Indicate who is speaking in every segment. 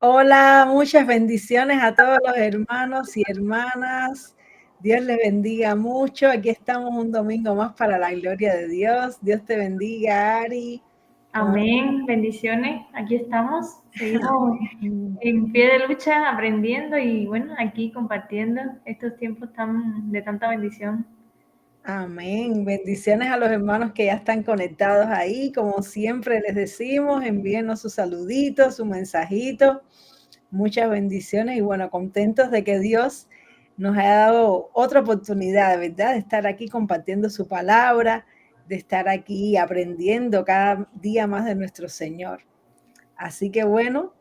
Speaker 1: Hola, muchas bendiciones a todos los hermanos y hermanas. Dios les bendiga mucho. Aquí estamos un domingo más para la gloria de Dios. Dios te bendiga, Ari.
Speaker 2: Amén, bendiciones. Aquí estamos, seguimos en pie de lucha, aprendiendo y bueno, aquí compartiendo estos tiempos de tanta bendición.
Speaker 1: Amén. Bendiciones a los hermanos que ya están conectados ahí. Como siempre les decimos, envíenos sus saluditos, su mensajito. Muchas bendiciones y bueno, contentos de que Dios nos haya dado otra oportunidad, ¿verdad? De estar aquí compartiendo su palabra, de estar aquí aprendiendo cada día más de nuestro Señor. Así que bueno,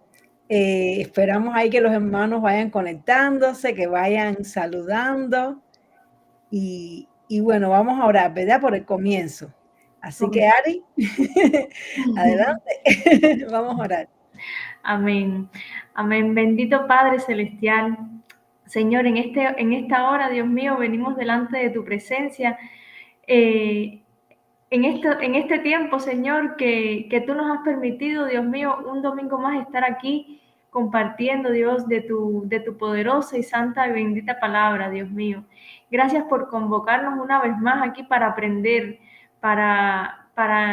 Speaker 1: esperamos ahí que los hermanos vayan conectándose, que vayan saludando y bueno, vamos a orar, ¿verdad? Por el comienzo. Así que Ari, adelante, vamos a orar.
Speaker 2: Amén, amén. Bendito Padre Celestial, Señor, en esta hora, Dios mío, venimos delante de tu presencia. En este tiempo, Señor, que tú nos has permitido, Dios mío, un domingo más estar aquí compartiendo, Dios, de tu poderosa y santa y bendita palabra, Dios mío. Gracias por convocarnos una vez más aquí para aprender, para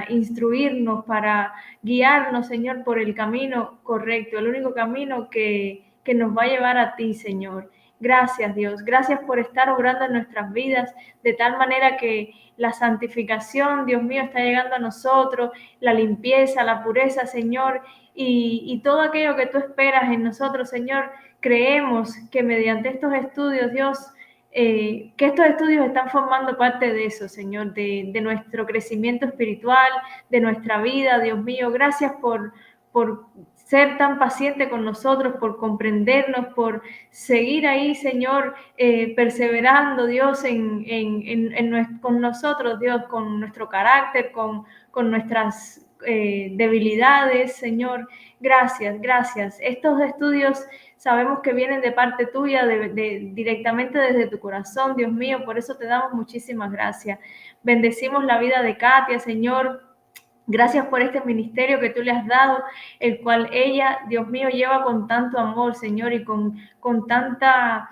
Speaker 2: instruirnos, para guiarnos, Señor, por el camino correcto, el único camino que nos va a llevar a ti, Señor. Gracias, Dios. Gracias por estar obrando en nuestras vidas de tal manera que la santificación, Dios mío, está llegando a nosotros, la limpieza, la pureza, Señor, y todo aquello que tú esperas en nosotros, Señor. Creemos que mediante estos estudios, Dios, que estos estudios están formando parte de eso, Señor, de nuestro crecimiento espiritual, de nuestra vida, Dios mío. Gracias por ser tan paciente con nosotros, por comprendernos, por seguir ahí, Señor, perseverando, Dios, con nosotros, Dios, con nuestro carácter, con nuestras debilidades, Señor. Gracias, gracias. Estos estudios sabemos que vienen de parte tuya, directamente desde tu corazón, Dios mío, por eso te damos muchísimas gracias. Bendecimos la vida de Katia, Señor. Gracias por este ministerio que tú le has dado, el cual ella, Dios mío, lleva con tanto amor, Señor, y con tanto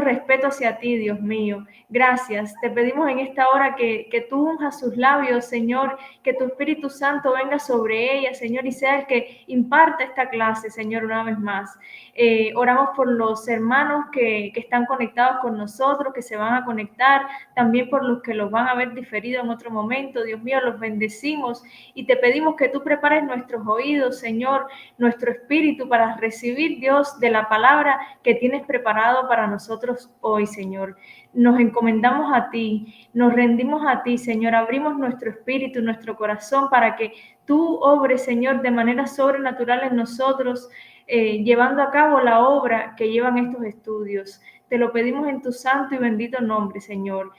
Speaker 2: respeto hacia ti, Dios mío. Gracias. Te pedimos en esta hora que tú unjas sus labios, Señor, que tu Espíritu Santo venga sobre ella, Señor, y sea el que imparta esta clase, Señor, una vez más. Oramos por los hermanos que están conectados con nosotros, que se van a conectar, también por los que los van a ver diferido en otro momento. Dios mío, los bendecimos y te pedimos que tú prepares nuestros oídos, Señor, nuestro espíritu para recibir, Dios, de la palabra que tienes preparado para nosotros hoy, Señor. Nos encomendamos a ti, nos rendimos a ti, Señor, abrimos nuestro espíritu, nuestro corazón para que tú obres, Señor, de manera sobrenatural en nosotros, llevando a cabo la obra que llevan estos estudios. Te lo pedimos en tu santo y bendito nombre, Señor.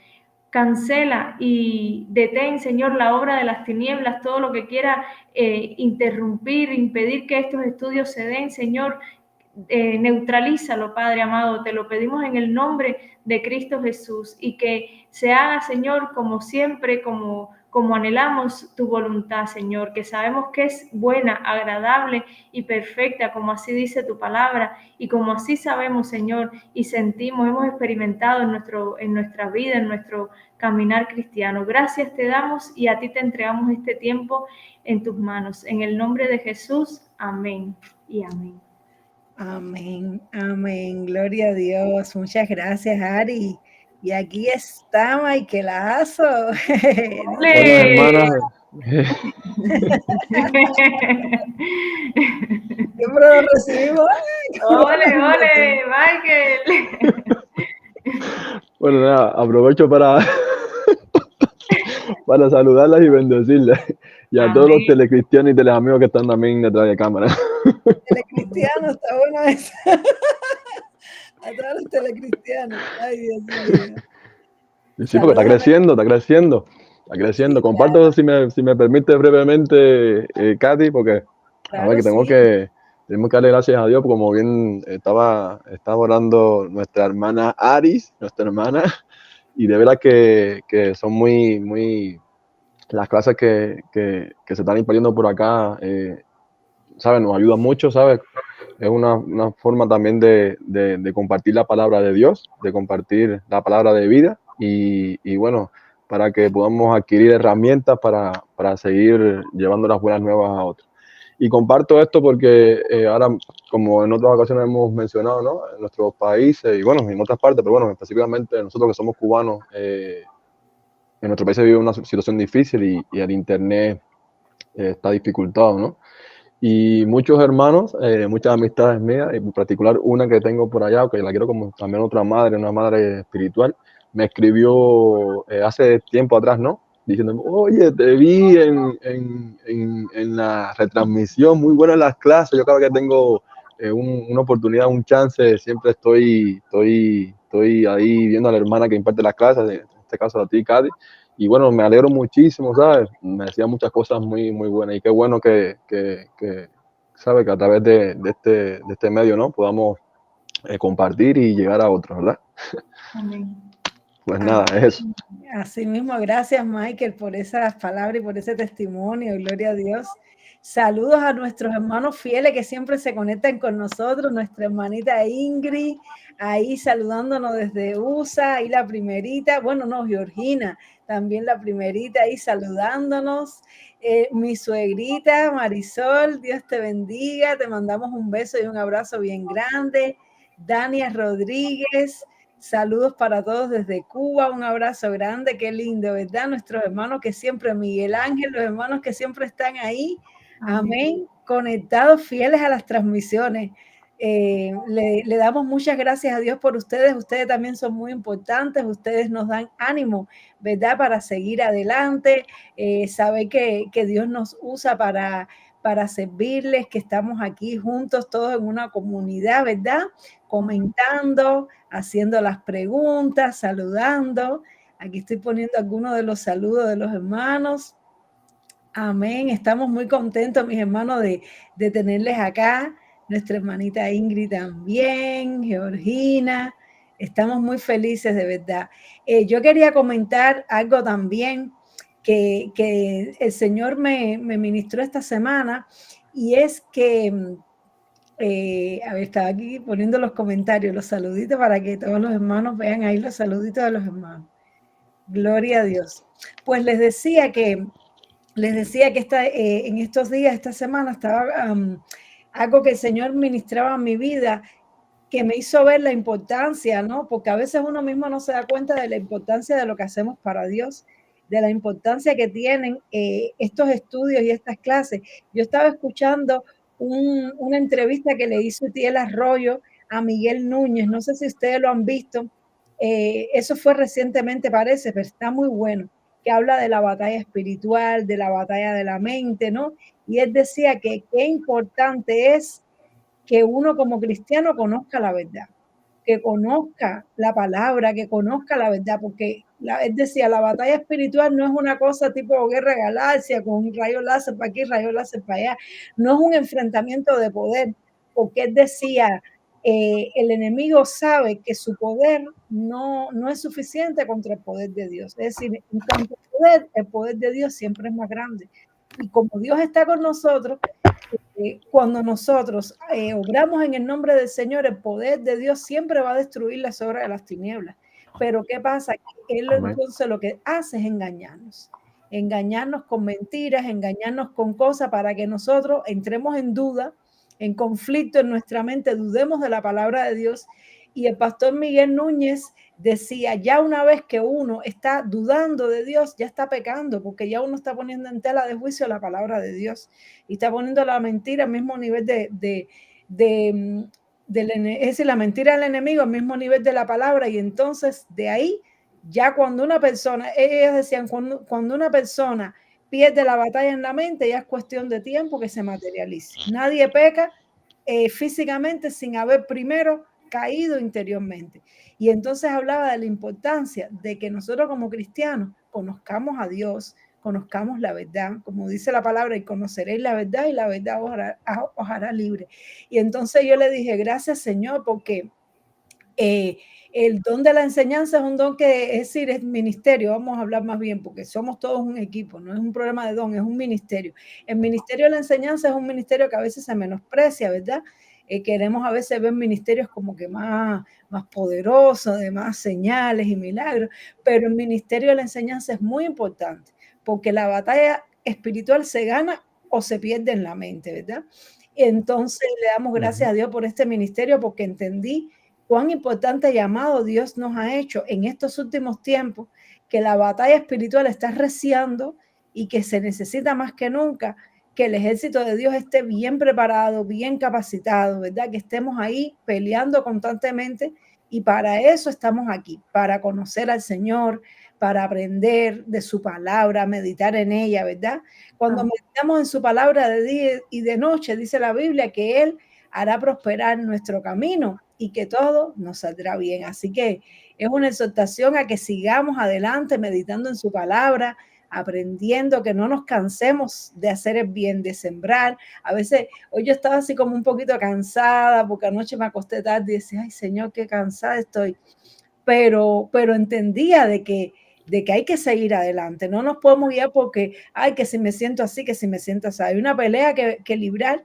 Speaker 2: Cancela y detén, Señor, la obra de las tinieblas, todo lo que quiera interrumpir, impedir que estos estudios se den, Señor. Neutralízalo, Padre amado, te lo pedimos en el nombre de Cristo Jesús y que se haga, Señor, como siempre, como anhelamos tu voluntad, Señor, que sabemos que es buena, agradable y perfecta, como así dice tu palabra y como así sabemos, Señor, y sentimos, hemos experimentado en nuestra vida, en nuestro caminar cristiano. Gracias te damos y a ti te entregamos este tiempo en tus manos. En el nombre de Jesús, amén y amén.
Speaker 1: Amén, amén, gloria a Dios. Muchas gracias, Ari. Y aquí está Michaelazo.
Speaker 3: Hola, hermanas.
Speaker 1: Siempre lo recibimos.
Speaker 2: ¡Ole, Michael!
Speaker 3: Bueno, nada, aprovecho para saludarlas y bendecirles. Y a todos los telecristianos y teleamigos que están también detrás de cámara.
Speaker 1: Telecristiano, está bueno eso. A todos los telecristianos. Ay, Dios mío.
Speaker 3: Sí, porque está creciendo. Sí, comparto, claro. si me permite brevemente, Katy, porque claro, a ver, tenemos que darle gracias a Dios, como bien estaba orando nuestra hermana Aris, nuestra hermana, y de verdad que son muy las clases que se están impartiendo por acá, ¿sabes? Nos ayuda mucho, ¿sabes? Es una forma también de compartir la palabra de Dios, de compartir la palabra de vida y bueno, para que podamos adquirir herramientas para seguir llevando las buenas nuevas a otros. Y comparto esto porque ahora, como en otras ocasiones hemos mencionado, ¿no? En nuestros países y bueno, en otras partes, pero bueno, específicamente nosotros que somos cubanos, en nuestro país se vive una situación difícil y el internet está dificultado, ¿no? Y muchos hermanos, muchas amistades mías, en particular una que tengo por allá, que la quiero como también otra madre, una madre espiritual, me escribió hace tiempo atrás, ¿no? Diciendo, oye, te vi en la retransmisión, muy buenas las clases, yo cada vez que tengo una oportunidad, un chance, siempre estoy ahí viendo a la hermana que imparte las clases, en este caso a ti, Katy, y bueno, me alegro muchísimo, ¿sabes? Me decía muchas cosas muy, muy buenas y qué bueno que ¿sabes? Que a través de este medio, ¿no? Podamos compartir y llegar a otros, ¿verdad?
Speaker 2: Amén.
Speaker 3: Pues nada, es eso.
Speaker 1: Así mismo, gracias Michael por esas palabras y por ese testimonio, gloria a Dios. Saludos a nuestros hermanos fieles que siempre se conectan con nosotros, nuestra hermanita Ingrid, ahí saludándonos desde USA, ahí la primerita, bueno, no, Georgina, también la primerita ahí saludándonos. Mi suegrita Marisol, Dios te bendiga, te mandamos un beso y un abrazo bien grande. Dania Rodríguez, saludos para todos desde Cuba, un abrazo grande, qué lindo, ¿verdad? Nuestros hermanos que siempre, Miguel Ángel, los hermanos que siempre están ahí, amén, conectados, fieles a las transmisiones. Le damos muchas gracias a Dios por ustedes también son muy importantes, ustedes nos dan ánimo, ¿verdad? Para seguir adelante, saber que Dios nos usa para servirles, que estamos aquí juntos todos en una comunidad, ¿verdad? Comentando, haciendo las preguntas, saludando. Aquí estoy poniendo algunos de los saludos de los hermanos. Amén. Estamos muy contentos, mis hermanos, de tenerles acá. Nuestra hermanita Ingrid también, Georgina. Estamos muy felices, de verdad. Yo quería comentar algo también que el Señor me ministró esta semana, y es que a ver, estaba aquí poniendo los comentarios, los saluditos para que todos los hermanos vean ahí los saluditos de los hermanos. Gloria a Dios. Pues les decía que en estos días, esta semana, estaba algo que el Señor ministraba en mi vida, que me hizo ver la importancia, ¿no? Porque a veces uno mismo no se da cuenta de la importancia de lo que hacemos para Dios, de la importancia que tienen estos estudios y estas clases. Yo estaba escuchando una entrevista que le hizo Tiel Arroyo a Miguel Núñez, no sé si ustedes lo han visto, eso fue recientemente parece, pero está muy bueno, que habla de la batalla espiritual, de la batalla de la mente, ¿no? Y él decía que qué importante es que uno como cristiano conozca la verdad, que conozca la palabra, que conozca la verdad, porque él decía, la batalla espiritual no es una cosa tipo guerra de galaxia, con un rayo láser para aquí, rayo láser para allá, no es un enfrentamiento de poder, porque él decía, el enemigo sabe que su poder no es suficiente contra el poder de Dios, es decir, en cuanto al poder, el poder de Dios siempre es más grande, y como Dios está con nosotros, cuando nosotros obramos en el nombre del Señor, el poder de Dios siempre va a destruir las obras de las tinieblas. Pero ¿qué pasa? Él entonces lo que hace es engañarnos con mentiras, engañarnos con cosas para que nosotros entremos en duda, en conflicto en nuestra mente, dudemos de la palabra de Dios. Y el pastor Miguel Núñez decía, ya una vez que uno está dudando de Dios, ya está pecando, porque ya uno está poniendo en tela de juicio la palabra de Dios y está poniendo la mentira al mismo nivel es decir, la mentira del enemigo al mismo nivel de la palabra, y entonces de ahí, ya cuando una persona, ellos decían, cuando una persona pierde la batalla en la mente, ya es cuestión de tiempo que se materialice. Nadie peca físicamente sin haber primero caído interiormente. Y entonces hablaba de la importancia de que nosotros como cristianos conozcamos a Dios, conozcamos la verdad, como dice la palabra, y conoceréis la verdad y la verdad os hará libre. Y entonces yo le dije, gracias Señor, porque El don de la enseñanza es un don que, es decir, es ministerio, vamos a hablar más bien, porque somos todos un equipo, no es un problema de don, es un ministerio. El ministerio de la enseñanza es un ministerio que a veces se menosprecia, ¿verdad? Queremos a veces ver ministerios como que más poderosos, de más señales y milagros, pero el ministerio de la enseñanza es muy importante, porque la batalla espiritual se gana o se pierde en la mente, ¿verdad? Entonces le damos gracias a Dios por este ministerio, porque entendí cuán importante llamado Dios nos ha hecho en estos últimos tiempos, que la batalla espiritual está reciando y que se necesita más que nunca que el ejército de Dios esté bien preparado, bien capacitado, ¿verdad? Que estemos ahí peleando constantemente, y para eso estamos aquí, para conocer al Señor, para aprender de su palabra, meditar en ella, ¿verdad? Cuando meditamos en su palabra de día y de noche, dice la Biblia que Él hará prosperar nuestro camino y que todo nos saldrá bien. Así que es una exhortación a que sigamos adelante meditando en su palabra, aprendiendo, que no nos cansemos de hacer el bien, de sembrar. A veces, hoy yo estaba así como un poquito cansada, porque anoche me acosté tarde y decía, ay Señor, qué cansada estoy. Pero entendía de que hay que seguir adelante. No nos podemos guiar porque, ay, que si me siento así, que si me siento así. Hay una pelea que librar.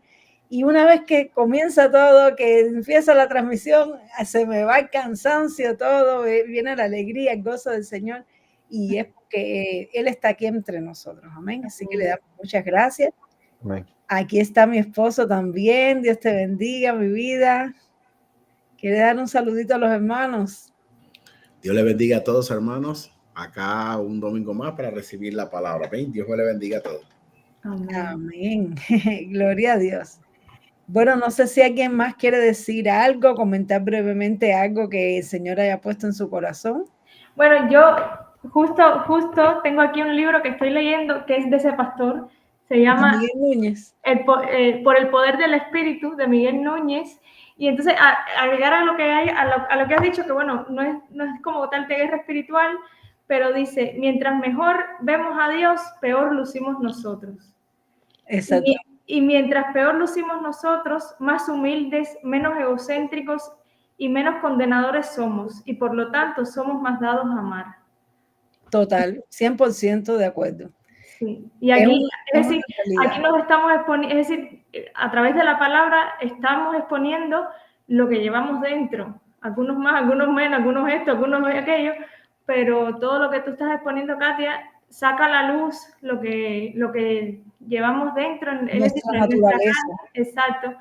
Speaker 1: Y una vez que comienza todo, que empieza la transmisión, se me va el cansancio, todo, viene la alegría, el gozo del Señor, y es porque Él está aquí entre nosotros. Amén. Así que le damos muchas gracias. Amén. Aquí está mi esposo también. Dios te bendiga, mi vida. ¿Quiere dar un saludito a los hermanos?
Speaker 4: Dios le bendiga a todos, hermanos. Acá un domingo más para recibir la palabra. ¿Ven? Dios me le bendiga a todos.
Speaker 1: Amén. Amén. Gloria a Dios. Bueno, no sé si alguien más quiere decir algo, comentar brevemente algo que el Señor haya puesto en su corazón.
Speaker 2: Bueno, yo justo tengo aquí un libro que estoy leyendo que es de ese pastor. Se llama
Speaker 1: Miguel Núñez.
Speaker 2: Por el poder del Espíritu, de Miguel Núñez. Y entonces, agregar a lo que has dicho, que bueno, no es como tal de guerra espiritual, pero dice, mientras mejor vemos a Dios, peor lucimos nosotros.
Speaker 1: Exacto.
Speaker 2: Y mientras peor lucimos nosotros, más humildes, menos egocéntricos y menos condenadores somos, y por lo tanto somos más dados a amar.
Speaker 1: Total, 100% de acuerdo.
Speaker 2: Sí. Y aquí, aquí nos estamos exponiendo, es decir, a través de la palabra estamos exponiendo lo que llevamos dentro. Algunos más, algunos menos, algunos esto, algunos aquello, pero todo lo que tú estás exponiendo, Katia, saca a la luz lo que llevamos dentro.
Speaker 1: Nuestra naturaleza.
Speaker 2: Exacto.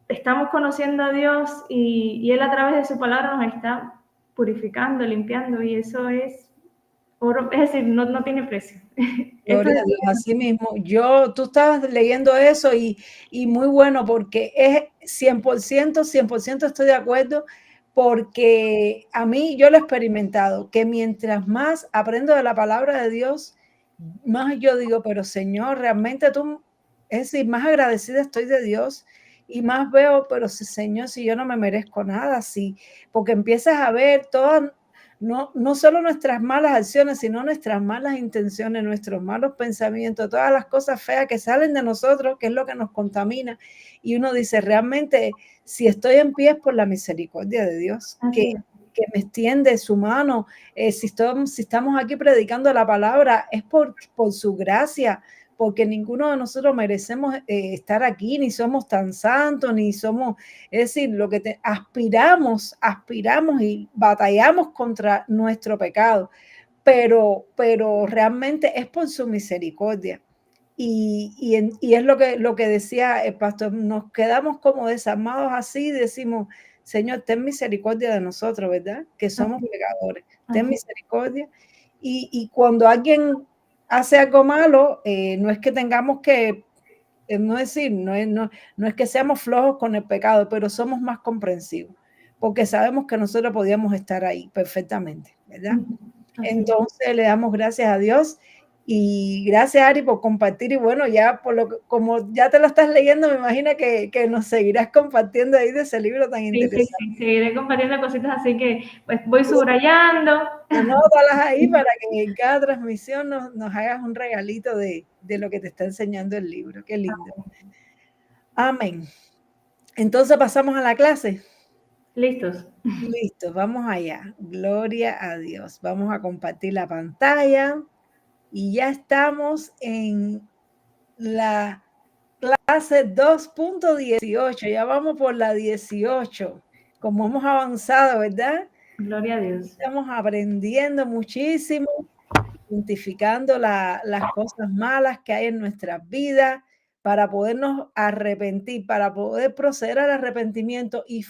Speaker 2: Estamos conociendo a Dios y Él a través de su palabra nos está purificando, limpiando, y eso es oro, es decir, no tiene precio.
Speaker 1: Gloria a Dios, así mismo. Tú estabas leyendo eso y muy bueno, porque es 100% estoy de acuerdo, porque a mí yo lo he experimentado, que mientras más aprendo de la palabra de Dios, más yo digo, pero Señor, realmente tú, es decir, más agradecida estoy de Dios, y más veo, pero si, Señor, si yo no me merezco nada, sí, porque empiezas a ver todas, no solo nuestras malas acciones, sino nuestras malas intenciones, nuestros malos pensamientos, todas las cosas feas que salen de nosotros, que es lo que nos contamina. Y uno dice, realmente, si estoy en pie es por la misericordia de Dios, que me extiende su mano. Si estamos aquí predicando la palabra, es por su gracia, porque ninguno de nosotros merecemos estar aquí, ni somos tan santos, ni somos, es decir, lo que aspiramos y batallamos contra nuestro pecado, pero realmente es por su misericordia. Y es lo que decía el pastor, nos quedamos como desarmados así, decimos, Señor, ten misericordia de nosotros, ¿verdad? Que somos pecadores, ten misericordia. Y cuando alguien hace algo malo, no es que tengamos que, no es que seamos flojos con el pecado, pero somos más comprensivos, porque sabemos que nosotros podíamos estar ahí perfectamente, ¿verdad? Entonces le damos gracias a Dios. Y gracias, Ari, por compartir. Y bueno, ya como ya te lo estás leyendo, me imagino que nos seguirás compartiendo ahí de ese libro tan interesante.
Speaker 2: Sí, seguiré compartiendo cositas, así que pues voy subrayando.
Speaker 1: Anótalas ahí para que en cada transmisión nos hagas un regalito de lo que te está enseñando el libro. Qué lindo. Amén. Entonces pasamos a la clase.
Speaker 2: Listos.
Speaker 1: Listo, vamos allá. Gloria a Dios. Vamos a compartir la pantalla y ya estamos en la clase 2.18. Ya vamos por la 18. Como hemos avanzado, ¿verdad?
Speaker 2: Gloria a Dios.
Speaker 1: Estamos aprendiendo muchísimo, identificando las cosas malas que hay en nuestras vidas para podernos arrepentir, para poder proceder al arrepentimiento y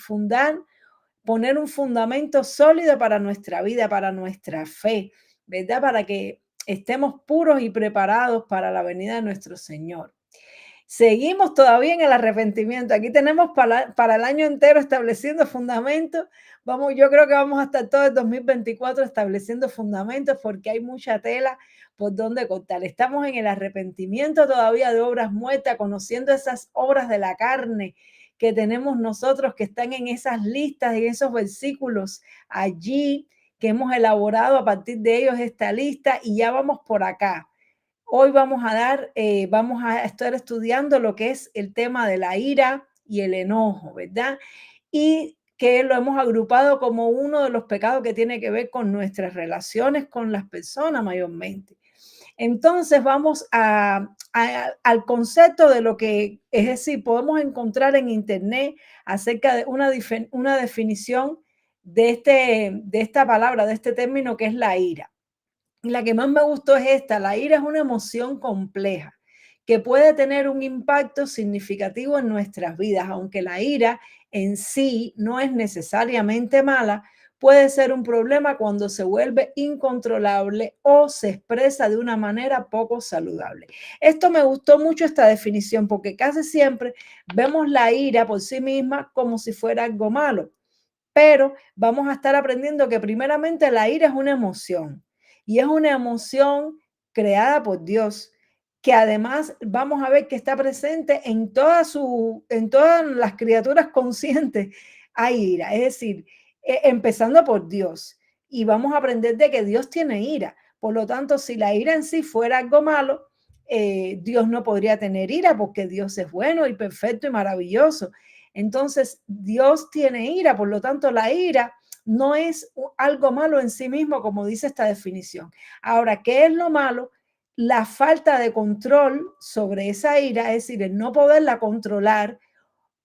Speaker 1: poner un fundamento sólido para nuestra vida, para nuestra fe, ¿verdad? Para que estemos puros y preparados para la venida de nuestro Señor. Seguimos todavía en el arrepentimiento. Aquí tenemos para el año entero estableciendo fundamentos. Yo creo que vamos a estar todo el 2024 estableciendo fundamentos porque hay mucha tela por donde cortar. Estamos en el arrepentimiento todavía de obras muertas, conociendo esas obras de la carne que tenemos nosotros, que están en esas listas y esos versículos allí, que hemos elaborado a partir de ellos esta lista, y ya vamos por acá. Hoy vamos a estar estudiando lo que es el tema de la ira y el enojo, ¿verdad? Y que lo hemos agrupado como uno de los pecados que tiene que ver con nuestras relaciones con las personas mayormente. Entonces vamos al concepto de lo que, es decir, podemos encontrar en internet acerca de una definición de esta palabra, de este término que es la ira. La que más me gustó es esta: la ira es una emoción compleja que puede tener un impacto significativo en nuestras vidas, aunque la ira en sí no es necesariamente mala. Puede ser un problema cuando se vuelve incontrolable o se expresa de una manera poco saludable. Esto me gustó mucho, esta definición, porque casi siempre vemos la ira por sí misma como si fuera algo malo, pero vamos a estar aprendiendo que primeramente la ira es una emoción, y es una emoción creada por Dios, que además vamos a ver que está presente en todas las criaturas conscientes. Hay ira, es decir, empezando por Dios, y vamos a aprender de que Dios tiene ira. Por lo tanto, si la ira en sí fuera algo malo, Dios no podría tener ira, porque Dios es bueno y perfecto y maravilloso. Entonces, Dios tiene ira, por lo tanto, la ira no es algo malo en sí mismo, como dice esta definición. Ahora, ¿qué es lo malo? La falta de control sobre esa ira, es decir, el no poderla controlar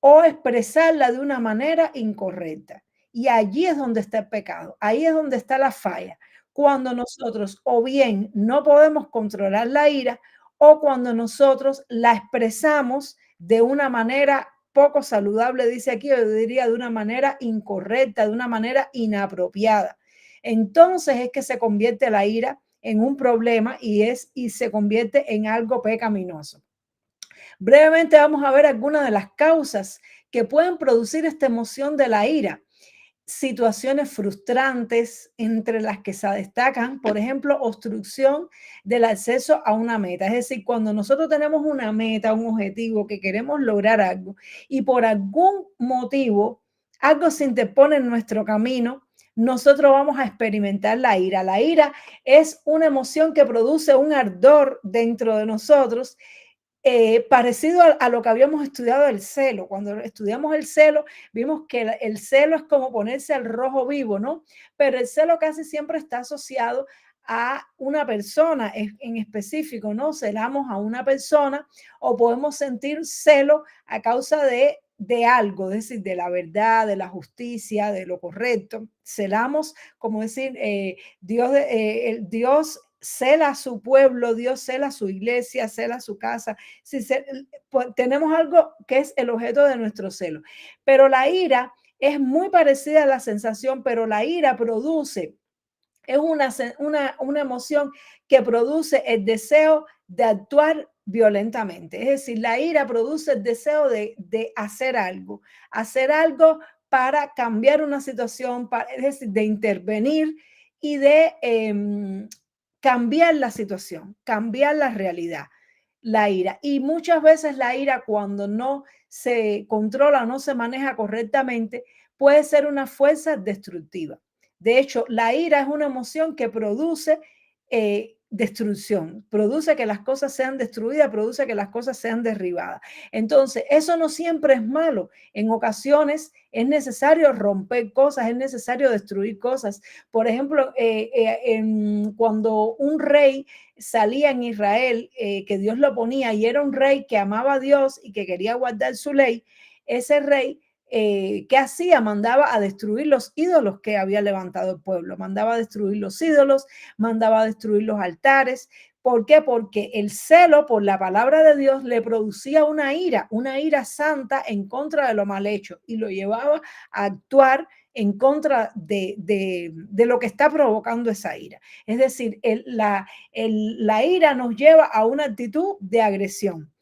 Speaker 1: o expresarla de una manera incorrecta. Y allí es donde está el pecado, ahí es donde está la falla. Cuando nosotros o bien no podemos controlar la ira, o cuando nosotros la expresamos de una manera poco saludable, dice aquí, yo diría de una manera incorrecta, de una manera inapropiada. Entonces es que se convierte la ira en un problema y se convierte en algo pecaminoso. Brevemente vamos a ver algunas de las causas que pueden producir esta emoción de la ira. Situaciones frustrantes, entre las que se destacan, por ejemplo, obstrucción del acceso a una meta. Es decir, cuando nosotros tenemos una meta, un objetivo, que queremos lograr algo, y por algún motivo algo se interpone en nuestro camino, nosotros vamos a experimentar la ira. La ira es una emoción que produce un ardor dentro de nosotros, parecido a lo que habíamos estudiado del celo. Cuando estudiamos el celo, vimos que el celo es como ponerse al rojo vivo, ¿no? Pero el celo casi siempre está asociado a una persona en específico, ¿no? Celamos a una persona, o podemos sentir celo a causa de algo, es decir, de la verdad, de la justicia, de lo correcto. Celamos, como decir, Dios cela a su pueblo, Dios cela a su iglesia, cela a su casa. Pues, tenemos algo que es el objeto de nuestro celo. Pero la ira es muy parecida a la sensación, pero la ira es una emoción que produce el deseo de actuar violentamente. Es decir, la ira produce el deseo de hacer algo para cambiar una situación, es decir, de intervenir y de cambiar la situación, cambiar la realidad. La ira. Y muchas veces la ira, cuando no se controla, no se maneja correctamente, puede ser una fuerza destructiva. De hecho, la ira es una emoción que produce destrucción, produce que las cosas sean destruidas, produce que las cosas sean derribadas. Entonces, eso no siempre es malo. En ocasiones es necesario romper cosas, es necesario destruir cosas. Por ejemplo, cuando un rey salía en Israel, que Dios lo ponía, y era un rey que amaba a Dios y que quería guardar su ley, ese rey, ¿qué hacía? Mandaba a destruir los ídolos que había levantado el pueblo, mandaba a destruir los ídolos, mandaba a destruir los altares. ¿Por qué? Porque el celo por la palabra de Dios le producía una ira santa en contra de lo mal hecho, y lo llevaba a actuar en contra de lo que está provocando esa ira. Es decir, la ira nos lleva a una actitud de agresión,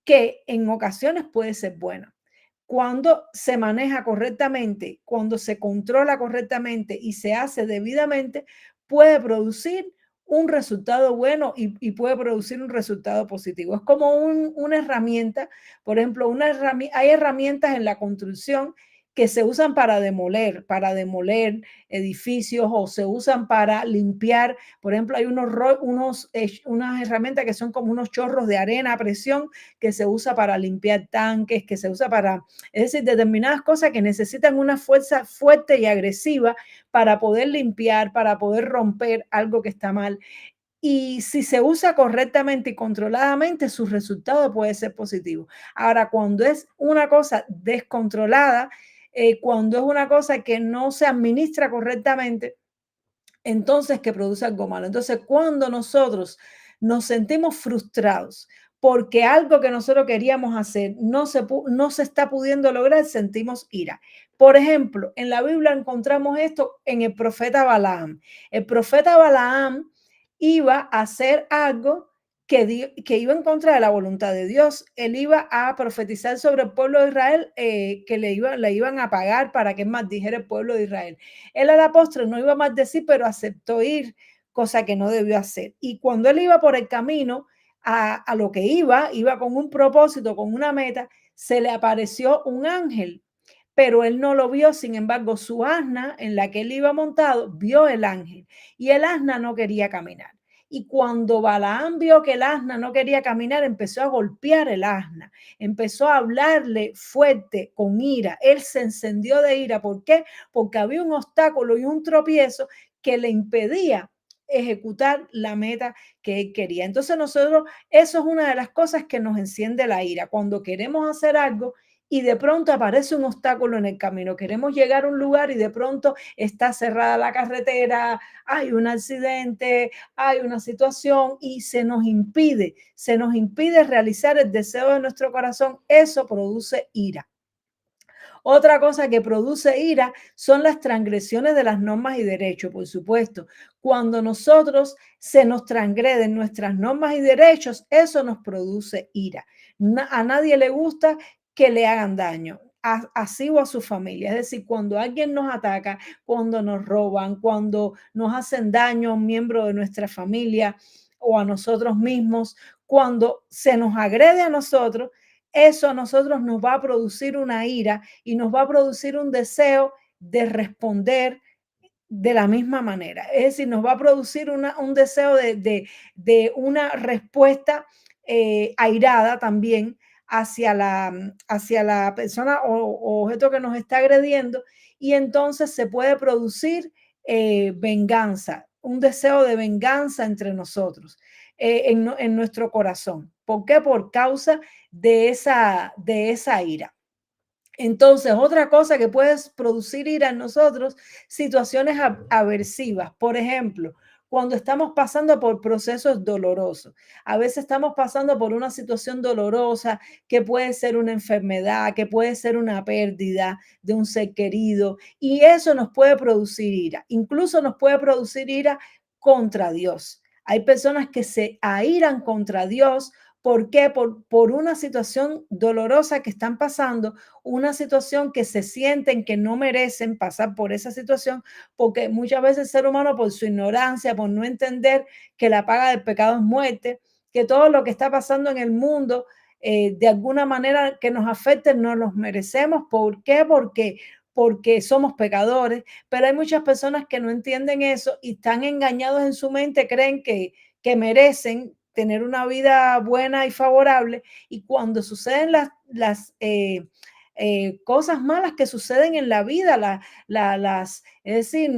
Speaker 1: que en ocasiones puede ser buena. Cuando se maneja correctamente, cuando se controla correctamente y se hace debidamente, puede producir un resultado bueno y puede producir un resultado positivo. Es como una herramienta. Por ejemplo, hay herramientas en la construcción que se usan para demoler edificios, o se usan para limpiar. Por ejemplo, hay unas herramientas que son como unos chorros de arena a presión, que se usa para limpiar tanques, que se usa para, es decir, determinadas cosas que necesitan una fuerza fuerte y agresiva para poder limpiar, para poder romper algo que está mal. Y si se usa correctamente y controladamente, su resultado puede ser positivo. Ahora, cuando es una cosa descontrolada, cuando es una cosa que no se administra correctamente, entonces que produce algo malo. Entonces, cuando nosotros nos sentimos frustrados porque algo que nosotros queríamos hacer no se está pudiendo lograr, sentimos ira. Por ejemplo, en la Biblia encontramos esto en el profeta Balaam. El profeta Balaam iba a hacer algo que iba en contra de la voluntad de Dios. Él iba a profetizar sobre el pueblo de Israel, que le iban a pagar para que maldijera el pueblo de Israel. Él a la postre no iba a maldecir, pero aceptó ir, cosa que no debió hacer. Y cuando él iba por el camino a lo que iba con un propósito, con una meta, se le apareció un ángel, pero él no lo vio. Sin embargo, su asna en la que él iba montado vio el ángel, y el asna no quería caminar. Y cuando Balaam vio que el asna no quería caminar, empezó a golpear el asna, empezó a hablarle fuerte, con ira. Él se encendió de ira. ¿Por qué? Porque había un obstáculo y un tropiezo que le impedía ejecutar la meta que él quería. Entonces nosotros, eso es una de las cosas que nos enciende la ira. Cuando queremos hacer algo y de pronto aparece un obstáculo en el camino, queremos llegar a un lugar y de pronto está cerrada la carretera, hay un accidente, hay una situación y se nos impide realizar el deseo de nuestro corazón. Eso produce ira. Otra cosa que produce ira son las transgresiones de las normas y derechos, por supuesto. Cuando nosotros se nos transgreden nuestras normas y derechos, eso nos produce ira. A nadie le gusta que le hagan daño, así o a su familia. Es decir, cuando alguien nos ataca, cuando nos roban, cuando nos hacen daño a un miembro de nuestra familia o a nosotros mismos, cuando se nos agrede a nosotros, eso a nosotros nos va a producir una ira y nos va a producir un deseo de responder de la misma manera. Es decir, nos va a producir un deseo de una respuesta airada también hacia la persona o objeto que nos está agrediendo, y entonces se puede producir venganza, un deseo de venganza entre nosotros, en nuestro corazón. ¿Por qué? Por causa de esa ira. Entonces, otra cosa que puede producir ira en nosotros, situaciones aversivas. Por ejemplo, cuando estamos pasando por procesos dolorosos. A veces estamos pasando por una situación dolorosa, que puede ser una enfermedad, que puede ser una pérdida de un ser querido, y eso nos puede producir ira. Incluso nos puede producir ira contra Dios. Hay personas que se airan contra Dios. ¿Por qué? Por una situación dolorosa que están pasando, una situación que se sienten que no merecen pasar por esa situación, porque muchas veces el ser humano, por su ignorancia, por no entender que la paga del pecado es muerte, que todo lo que está pasando en el mundo, de alguna manera que nos afecte, no los merecemos. ¿Por qué? Porque somos pecadores. Pero hay muchas personas que no entienden eso y están engañados en su mente, creen que que merecen tener una vida buena y favorable, y cuando suceden las cosas malas que suceden en la vida, es decir,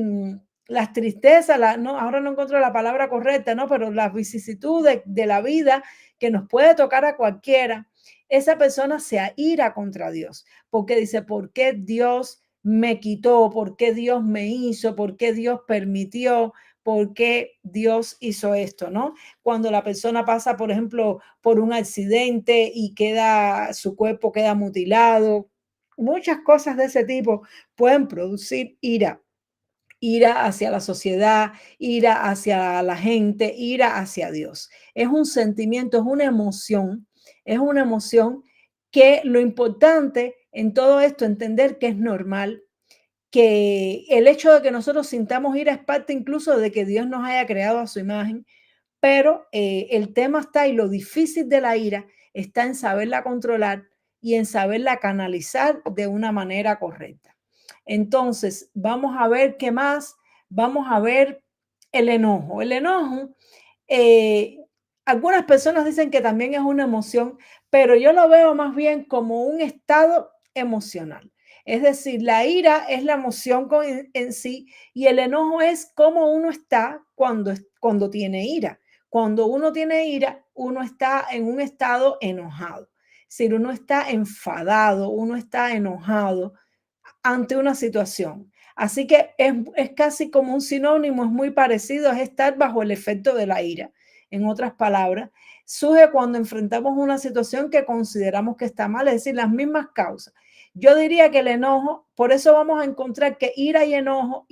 Speaker 1: las tristezas, no, ahora no encuentro la palabra correcta, ¿no? Pero las vicisitudes de la vida que nos puede tocar a cualquiera, esa persona se aira contra Dios, porque dice, ¿por qué Dios me quitó? ¿Por qué Dios me hizo? ¿Por qué Dios permitió? ¿Por qué Dios hizo esto? ¿No? Cuando la persona pasa, por ejemplo, por un accidente y su cuerpo queda mutilado, muchas cosas de ese tipo pueden producir ira. Ira hacia la sociedad, ira hacia la gente, ira hacia Dios. Es un sentimiento, es una emoción que lo importante en todo esto, entender que es normal, que el hecho de que nosotros sintamos ira es parte incluso de que Dios nos haya creado a su imagen, pero el tema está, y lo difícil de la ira está en saberla controlar y en saberla canalizar de una manera correcta. Entonces, vamos a ver qué más. Vamos a ver el enojo. El enojo, algunas personas dicen que también es una emoción, pero yo lo veo más bien como un estado emocional. Es decir, la ira es la emoción en sí, y el enojo es cómo uno está cuando tiene ira. Cuando uno tiene ira, uno está en un estado enojado. Si uno está enfadado, uno está enojado ante una situación. Así que es casi como un sinónimo, es muy parecido, es estar bajo el efecto de la ira. En otras palabras, surge cuando enfrentamos una situación que consideramos que está mal, es decir, las mismas causas. Yo diría que el enojo, por eso vamos a encontrar que ira y enojo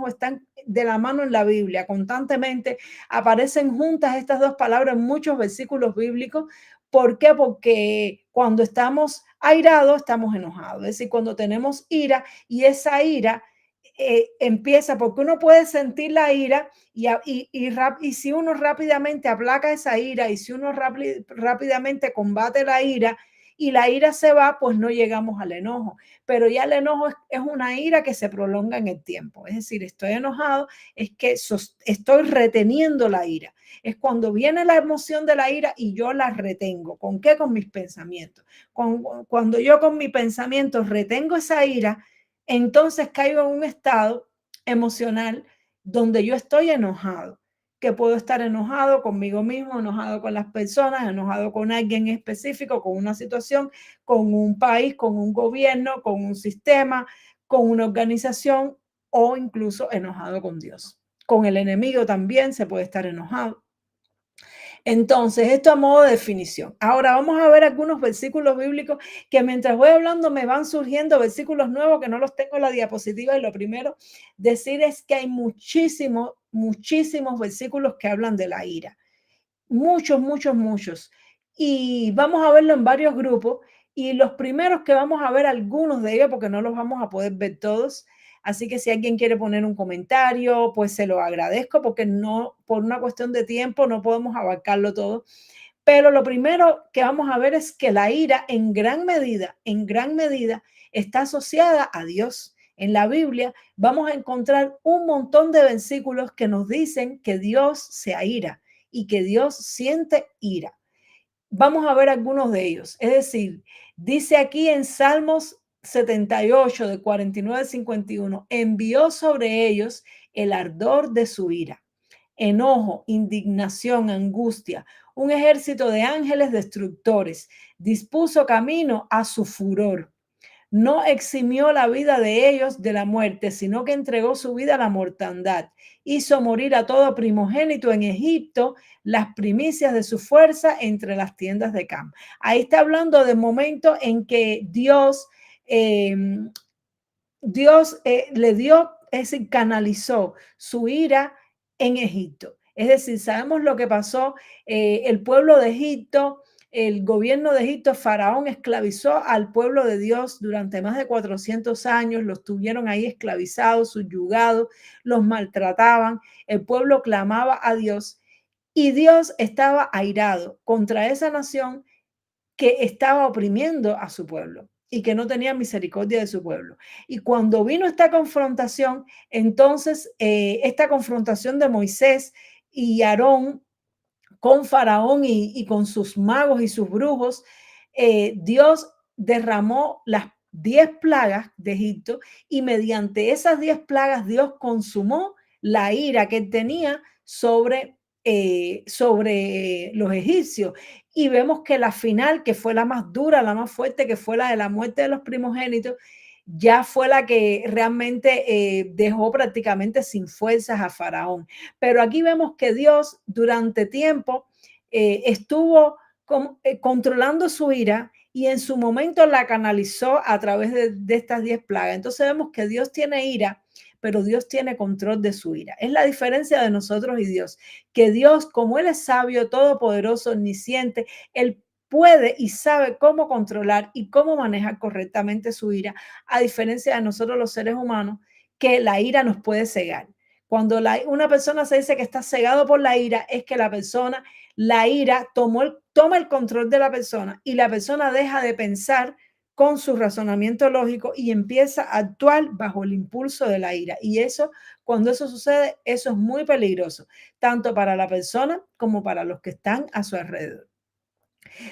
Speaker 1: están de la mano en la Biblia. Constantemente aparecen juntas estas dos palabras en muchos versículos bíblicos. ¿Por qué? Porque cuando estamos airados, estamos enojados. Es decir, cuando tenemos ira, y esa ira empieza, porque uno puede sentir la ira y si uno rápidamente aplaca esa ira, y si uno rápidamente combate la ira y la ira se va, pues no llegamos al enojo. Pero ya el enojo es una ira que se prolonga en el tiempo. Es decir, estoy enojado, es que estoy reteniendo la ira. Es cuando viene la emoción de la ira y yo la retengo. ¿Con qué? Con mis pensamientos. Cuando yo con mis pensamientos retengo esa ira, entonces caigo en un estado emocional donde yo estoy enojado, que puedo estar enojado conmigo mismo, enojado con las personas, enojado con alguien específico, con una situación, con un país, con un gobierno, con un sistema, con una organización, o incluso enojado con Dios. Con el enemigo también se puede estar enojado. Entonces, esto a modo de definición. Ahora vamos a ver algunos versículos bíblicos que mientras voy hablando me van surgiendo versículos nuevos que no los tengo en la diapositiva. Y lo primero decir es que hay muchísimos versículos que hablan de la ira. Muchos. Y vamos a verlo en varios grupos. Y los primeros que vamos a ver, algunos de ellos, porque no los vamos a poder ver todos. Así que si alguien quiere poner un comentario, pues se lo agradezco, porque no, por una cuestión de tiempo, no podemos abarcarlo todo. Pero lo primero que vamos a ver es que la ira en gran medida está asociada a Dios. En la Biblia vamos a encontrar un montón de versículos que nos dicen que Dios se aira y que Dios siente ira. Vamos a ver algunos de ellos. Es decir, dice aquí en Salmos 78, de 49 al 51, envió sobre ellos el ardor de su ira, enojo, indignación, angustia, un ejército de ángeles destructores, dispuso camino a su furor. No eximió la vida de ellos de la muerte, sino que entregó su vida a la mortandad. Hizo morir a todo primogénito en Egipto, las primicias de su fuerza entre las tiendas de Cam. Ahí está hablando del momento en que Dios le dio, es decir, canalizó su ira en Egipto. Es decir, sabemos lo que pasó, el pueblo de Egipto, el gobierno de Egipto, Faraón esclavizó al pueblo de Dios durante más de 400 años, los tuvieron ahí esclavizados, subyugados, los maltrataban, el pueblo clamaba a Dios y Dios estaba airado contra esa nación que estaba oprimiendo a su pueblo y que no tenía misericordia de su pueblo. Y cuando vino esta confrontación, entonces esta confrontación de Moisés y Aarón con Faraón y con sus magos y sus brujos, Dios derramó las 10 plagas de Egipto y mediante esas 10 plagas Dios consumó la ira que tenía sobre los egipcios. Y vemos que la final, que fue la más dura, la más fuerte, que fue la de la muerte de los primogénitos, ya fue la que realmente dejó prácticamente sin fuerzas a Faraón. Pero aquí vemos que Dios durante tiempo estuvo controlando su ira y en su momento la canalizó a través de estas 10 plagas. Entonces vemos que Dios tiene ira, pero Dios tiene control de su ira. Es la diferencia de nosotros y Dios, que Dios, como Él es sabio, todopoderoso, omnisciente, Él puede y sabe cómo controlar y cómo manejar correctamente su ira, a diferencia de nosotros los seres humanos, que la ira nos puede cegar. Cuando una persona se dice que está cegado por la ira, es que la ira toma el control de la persona y la persona deja de pensar con su razonamiento lógico y empieza a actuar bajo el impulso de la ira. Y eso, cuando eso sucede, eso es muy peligroso, tanto para la persona como para los que están a su alrededor.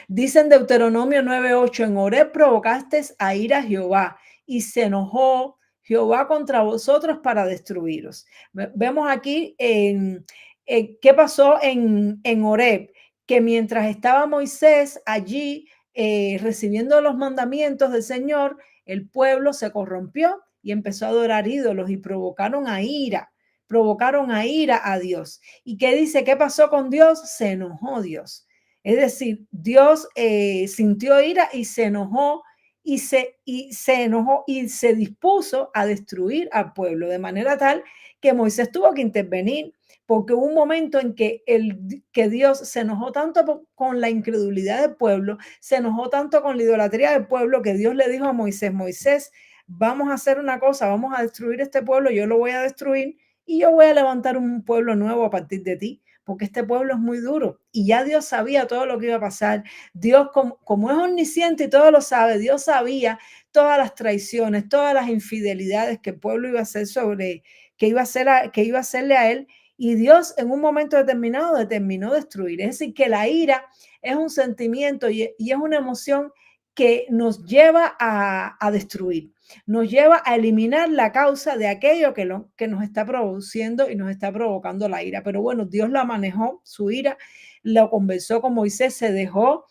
Speaker 1: Dice en Deuteronomio 9:8, en Horeb provocasteis a ira a Jehová y se enojó Jehová contra vosotros para destruiros. Vemos aquí qué pasó en Horeb, que mientras estaba Moisés allí recibiendo los mandamientos del Señor, el pueblo se corrompió y empezó a adorar ídolos y provocaron a ira a Dios. ¿Y qué dice? ¿Qué pasó con Dios? Se enojó Dios. Es decir, Dios sintió ira y se enojó y se enojó y se dispuso a destruir al pueblo, de manera tal que Moisés tuvo que intervenir, porque hubo un momento en que Dios se enojó tanto con la incredulidad del pueblo, se enojó tanto con la idolatría del pueblo, que Dios le dijo a Moisés, Moisés, vamos a hacer una cosa, vamos a destruir este pueblo, yo lo voy a destruir y yo voy a levantar un pueblo nuevo a partir de ti, porque este pueblo es muy duro. Y ya Dios sabía todo lo que iba a pasar. Dios, como es omnisciente y todo lo sabe, Dios sabía todas las traiciones, todas las infidelidades que el pueblo iba a hacer que iba a hacerle a él. Y Dios en un momento determinado determinó destruir. Es decir, que la ira es un sentimiento y es una emoción que nos lleva a destruir, nos lleva a eliminar la causa de aquello que nos está produciendo y nos está provocando la ira. Pero bueno, Dios la manejó, su ira, lo conversó con Moisés, se dejó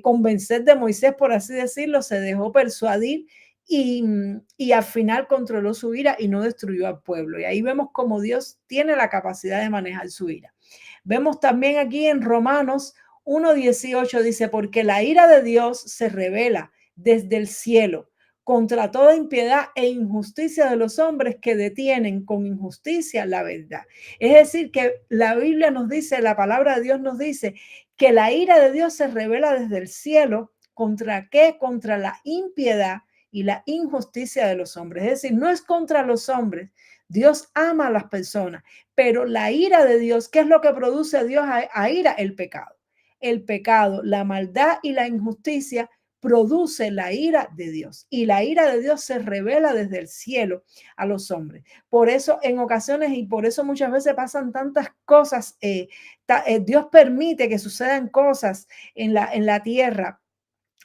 Speaker 1: convencer de Moisés, por así decirlo, se dejó persuadir y al final controló su ira y no destruyó al pueblo. Y ahí vemos cómo Dios tiene la capacidad de manejar su ira. Vemos también aquí en Romanos 1:18 dice, porque la ira de Dios se revela desde el cielo contra toda impiedad e injusticia de los hombres que detienen con injusticia la verdad. Es decir, que la Biblia nos dice, la palabra de Dios nos dice que la ira de Dios se revela desde el cielo. ¿Contra qué? Contra la impiedad y la injusticia de los hombres. Es decir, no es contra los hombres. Dios ama a las personas, pero la ira de Dios, ¿qué es lo que produce a Dios a ira? El pecado. El pecado, la maldad y la injusticia produce la ira de Dios y la ira de Dios se revela desde el cielo a los hombres. Por eso en ocasiones y por eso muchas veces pasan tantas cosas, Dios permite que sucedan cosas en la tierra.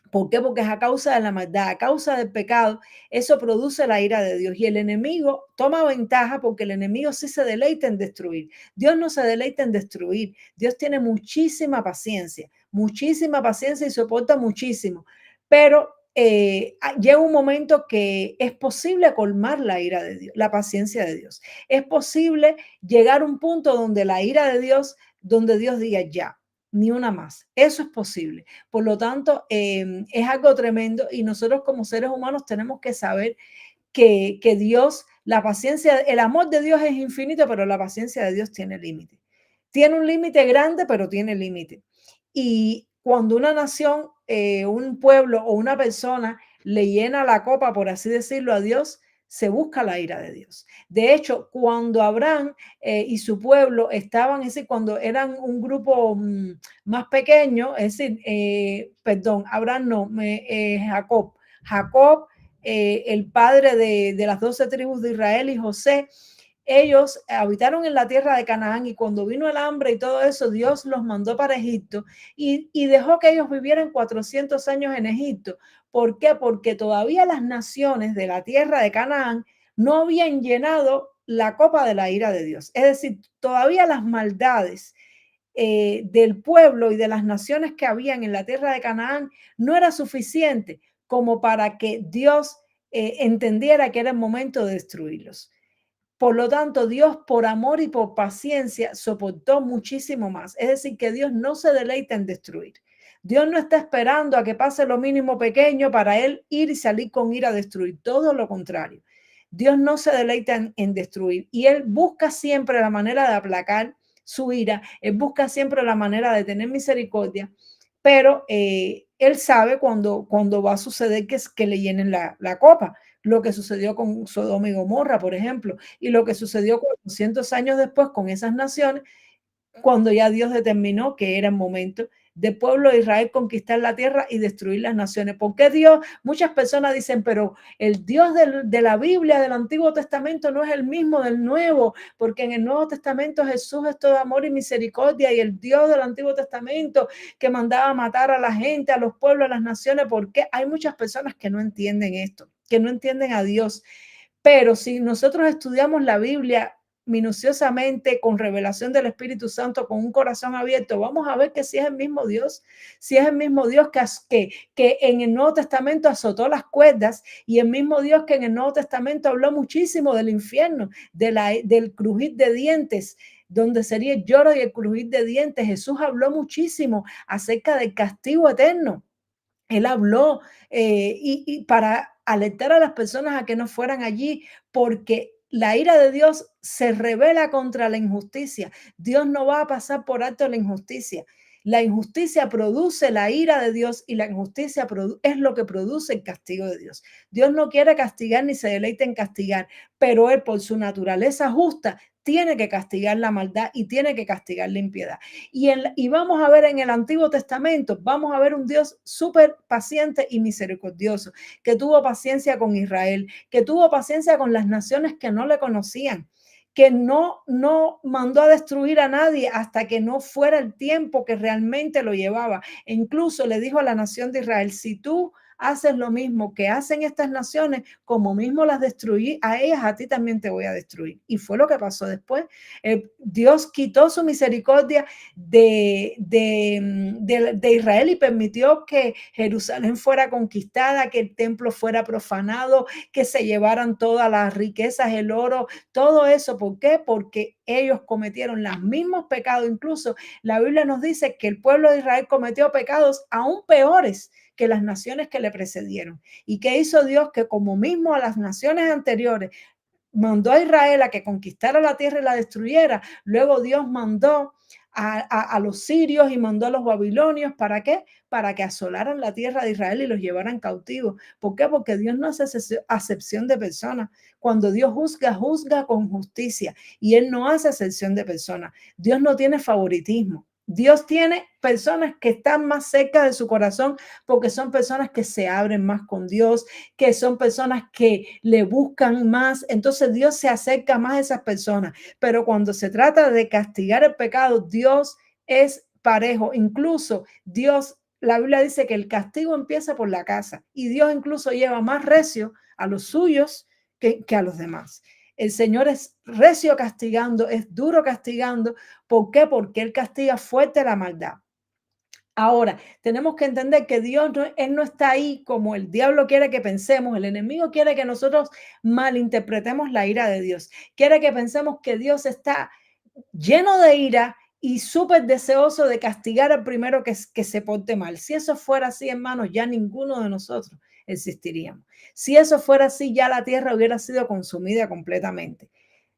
Speaker 1: ¿Por qué? Porque es a causa de la maldad, a causa del pecado, eso produce la ira de Dios. Y el enemigo toma ventaja porque el enemigo sí se deleita en destruir. Dios no se deleita en destruir. Dios tiene muchísima paciencia y soporta muchísimo. Pero llega un momento que es posible colmar la ira de Dios, la paciencia de Dios. Es posible llegar a un punto donde la ira de Dios, donde Dios diga ya, ni una más. Eso es posible. Por lo tanto, es algo tremendo y nosotros como seres humanos tenemos que saber que Dios, la paciencia, el amor de Dios es infinito, pero la paciencia de Dios tiene límite. Tiene un límite grande, pero tiene límite. Y cuando una nación, un pueblo o una persona le llena la copa, por así decirlo, a Dios, se busca la ira de Dios. De hecho, cuando Abraham y su pueblo estaban, es decir, cuando eran un grupo más pequeño, es decir, Abraham no, Jacob. Jacob, el padre de las 12 tribus de Israel y José, ellos habitaron en la tierra de Canaán y cuando vino el hambre y todo eso, Dios los mandó para Egipto y dejó que ellos vivieran 400 años en Egipto. ¿Por qué? Porque todavía las naciones de la tierra de Canaán no habían llenado la copa de la ira de Dios. Es decir, todavía las maldades del pueblo y de las naciones que habían en la tierra de Canaán no era suficiente como para que Dios entendiera que era el momento de destruirlos. Por lo tanto, Dios por amor y por paciencia soportó muchísimo más. Es decir, que Dios no se deleita en destruir. Dios no está esperando a que pase lo mínimo pequeño para él ir y salir con ira a destruir. Todo lo contrario. Dios no se deleita en destruir y él busca siempre la manera de aplacar su ira. Él busca siempre la manera de tener misericordia, pero él sabe cuando va a suceder que le llenen la copa. Lo que sucedió con Sodoma y Gomorra, por ejemplo, y lo que sucedió 400 años después con esas naciones, cuando ya Dios determinó que era el momento del pueblo de Israel conquistar la tierra y destruir las naciones. Porque Dios, muchas personas dicen, pero el Dios de la Biblia, del Antiguo Testamento, no es el mismo del Nuevo, porque en el Nuevo Testamento Jesús es todo amor y misericordia, y el Dios del Antiguo Testamento que mandaba matar a la gente, a los pueblos, a las naciones. Porque hay muchas personas que no entienden esto, que no entienden a Dios. Pero si nosotros estudiamos la Biblia minuciosamente, con revelación del Espíritu Santo, con un corazón abierto, vamos a ver que si es el mismo Dios, si es el mismo Dios que en el Nuevo Testamento azotó las cuerdas, y el mismo Dios que en el Nuevo Testamento habló muchísimo del infierno, del crujir de dientes, donde sería el lloro y el crujir de dientes. Jesús habló muchísimo acerca del castigo eterno. Él habló y para alertar a las personas a que no fueran allí, porque la ira de Dios se revela contra la injusticia. Dios no va a pasar por alto la injusticia. La injusticia produce la ira de Dios y la injusticia es lo que produce el castigo de Dios. Dios no quiere castigar ni se deleita en castigar, pero él por su naturaleza justa tiene que castigar la maldad y tiene que castigar la impiedad. Y vamos a ver en el Antiguo Testamento, vamos a ver un Dios súper paciente y misericordioso, que tuvo paciencia con Israel, que tuvo paciencia con las naciones que no le conocían, que no mandó a destruir a nadie hasta que no fuera el tiempo que realmente lo llevaba. E incluso le dijo a la nación de Israel, si tú haces lo mismo que hacen estas naciones, como mismo las destruí a ellas, a ti también te voy a destruir. Y fue lo que pasó después. Dios quitó su misericordia de Israel y permitió que Jerusalén fuera conquistada, que el templo fuera profanado, que se llevaran todas las riquezas, el oro, todo eso. ¿Por qué? Porque ellos cometieron los mismos pecados. Incluso la Biblia nos dice que el pueblo de Israel cometió pecados aún peores que las naciones que le precedieron. ¿Y qué hizo Dios? Que como mismo a las naciones anteriores mandó a Israel a que conquistara la tierra y la destruyera, luego Dios mandó a los sirios y mandó a los babilonios. ¿Para qué? Para que asolaran la tierra de Israel y los llevaran cautivos. ¿Por qué? Porque Dios no hace acepción de personas. Cuando Dios juzga, juzga con justicia y él no hace acepción de personas. Dios no tiene favoritismo. Dios tiene personas que están más cerca de su corazón porque son personas que se abren más con Dios, que son personas que le buscan más. Entonces Dios se acerca más a esas personas. Pero cuando se trata de castigar el pecado, Dios es parejo. Incluso Dios, la Biblia dice que el castigo empieza por la casa y Dios incluso lleva más recio a los suyos que a los demás. El Señor es recio castigando, es duro castigando. ¿Por qué? Porque Él castiga fuerte la maldad. Ahora, tenemos que entender que Dios Él no está ahí como el diablo quiere que pensemos. El enemigo quiere que nosotros malinterpretemos la ira de Dios. Quiere que pensemos que Dios está lleno de ira y súper deseoso de castigar al primero que se porte mal. Si eso fuera así, hermanos, ya ninguno de nosotros existiríamos. Si eso fuera así, ya la tierra hubiera sido consumida completamente.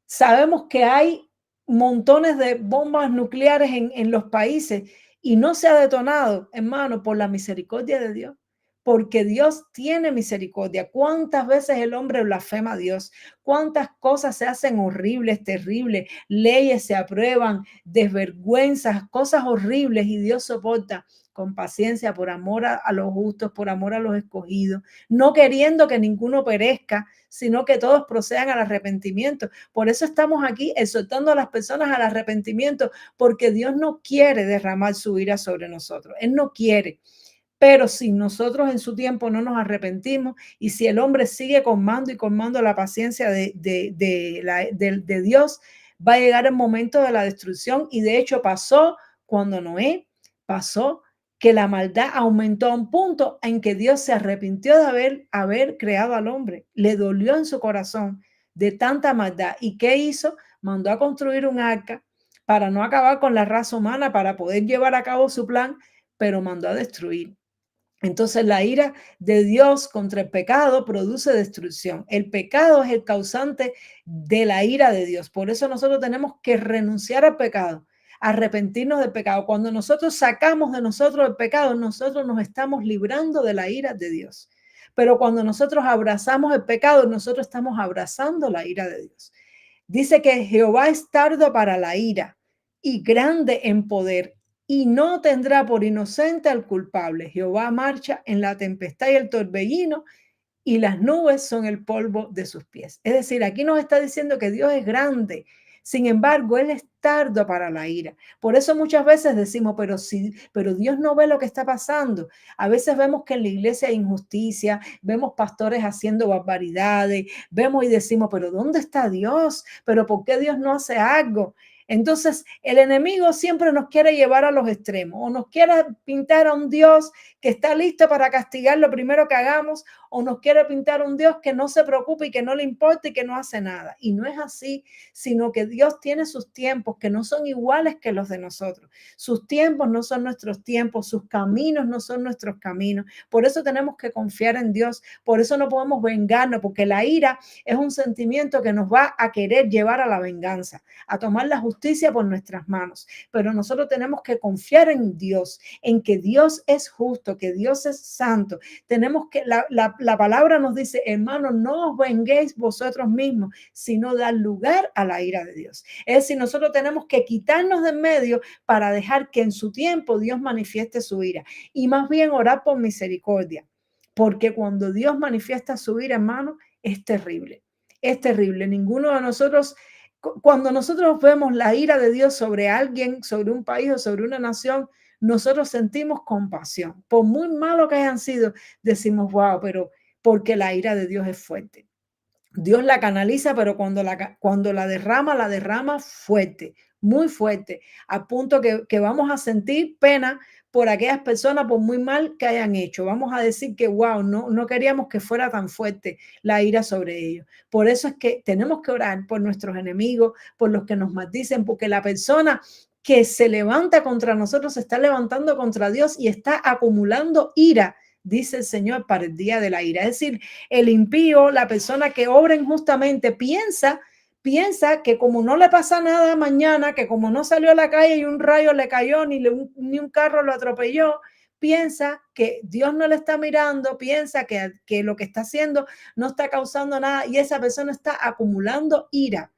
Speaker 1: Sabemos que hay montones de bombas nucleares en los países y no se ha detonado, hermano, por la misericordia de Dios, porque Dios tiene misericordia. ¿Cuántas veces el hombre blasfema a Dios? ¿Cuántas cosas se hacen horribles, terribles? Leyes se aprueban, desvergüenzas, cosas horribles, y Dios soporta con paciencia por amor a los justos, por amor a los escogidos, no queriendo que ninguno perezca, sino que todos procedan al arrepentimiento. Por eso estamos aquí exhortando a las personas al arrepentimiento, porque Dios no quiere derramar su ira sobre nosotros. Él no quiere. Pero si nosotros en su tiempo no nos arrepentimos, y si el hombre sigue colmando y colmando la paciencia de Dios, va a llegar el momento de la destrucción. Y de hecho pasó cuando Noé, pasó que la maldad aumentó a un punto en que Dios se arrepintió de haber creado al hombre. Le dolió en su corazón de tanta maldad. ¿Y qué hizo? Mandó a construir un arca para no acabar con la raza humana, para poder llevar a cabo su plan, pero mandó a destruir. Entonces la ira de Dios contra el pecado produce destrucción. El pecado es el causante de la ira de Dios. Por eso nosotros tenemos que renunciar al pecado, arrepentirnos del pecado. Cuando nosotros sacamos de nosotros el pecado, nosotros nos estamos librando de la ira de Dios. Pero cuando nosotros abrazamos el pecado, nosotros estamos abrazando la ira de Dios. Dice que Jehová es tardo para la ira y grande en poder, y no tendrá por inocente al culpable. Jehová marcha en la tempestad y el torbellino, y las nubes son el polvo de sus pies. Es decir, aquí nos está diciendo que Dios es grande. Sin embargo, Él es tardo para la ira. Por eso muchas veces decimos, pero Dios no ve lo que está pasando. A veces vemos que en la iglesia hay injusticia, vemos pastores haciendo barbaridades, vemos y decimos, pero ¿dónde está Dios? ¿Pero por qué Dios no hace algo? Entonces, el enemigo siempre nos quiere llevar a los extremos, o nos quiere pintar a un Dios que está listo para castigar lo primero que hagamos, o nos quiere pintar a un Dios que no se preocupa y que no le importa y que no hace nada. Y no es así, sino que Dios tiene sus tiempos que no son iguales que los de nosotros. Sus tiempos no son nuestros tiempos, sus caminos no son nuestros caminos. Por eso tenemos que confiar en Dios, por eso no podemos vengarnos, porque la ira es un sentimiento que nos va a querer llevar a la venganza, a tomar la justicia por nuestras manos. Pero nosotros tenemos que confiar en Dios, en que Dios es justo, que Dios es santo. Tenemos que, la palabra nos dice, hermanos, no os venguéis vosotros mismos, sino dar lugar a la ira de Dios. Es decir, nosotros tenemos que quitarnos de en medio para dejar que en su tiempo Dios manifieste su ira, y más bien orar por misericordia, porque cuando Dios manifiesta su ira, hermano, es terrible. Es terrible. Ninguno de nosotros, cuando nosotros vemos la ira de Dios sobre alguien, sobre un país o sobre una nación, nosotros sentimos compasión. Por muy malo que hayan sido, decimos, wow, pero porque la ira de Dios es fuerte. Dios la canaliza, pero cuando la derrama fuerte, muy fuerte, al punto que vamos a sentir pena por aquellas personas, por muy mal que hayan hecho. Vamos a decir que, wow, no queríamos que fuera tan fuerte la ira sobre ellos. Por eso es que tenemos que orar por nuestros enemigos, por los que nos maldicen, porque la persona que se levanta contra nosotros se está levantando contra Dios y está acumulando ira, dice el Señor, para el día de la ira. Es decir, el impío, la persona que obra injustamente, piensa que como no le pasa nada mañana, que como no salió a la calle y un rayo le cayó, ni un carro lo atropelló, piensa que Dios no le está mirando, piensa que lo que está haciendo no está causando nada, y esa persona está acumulando ira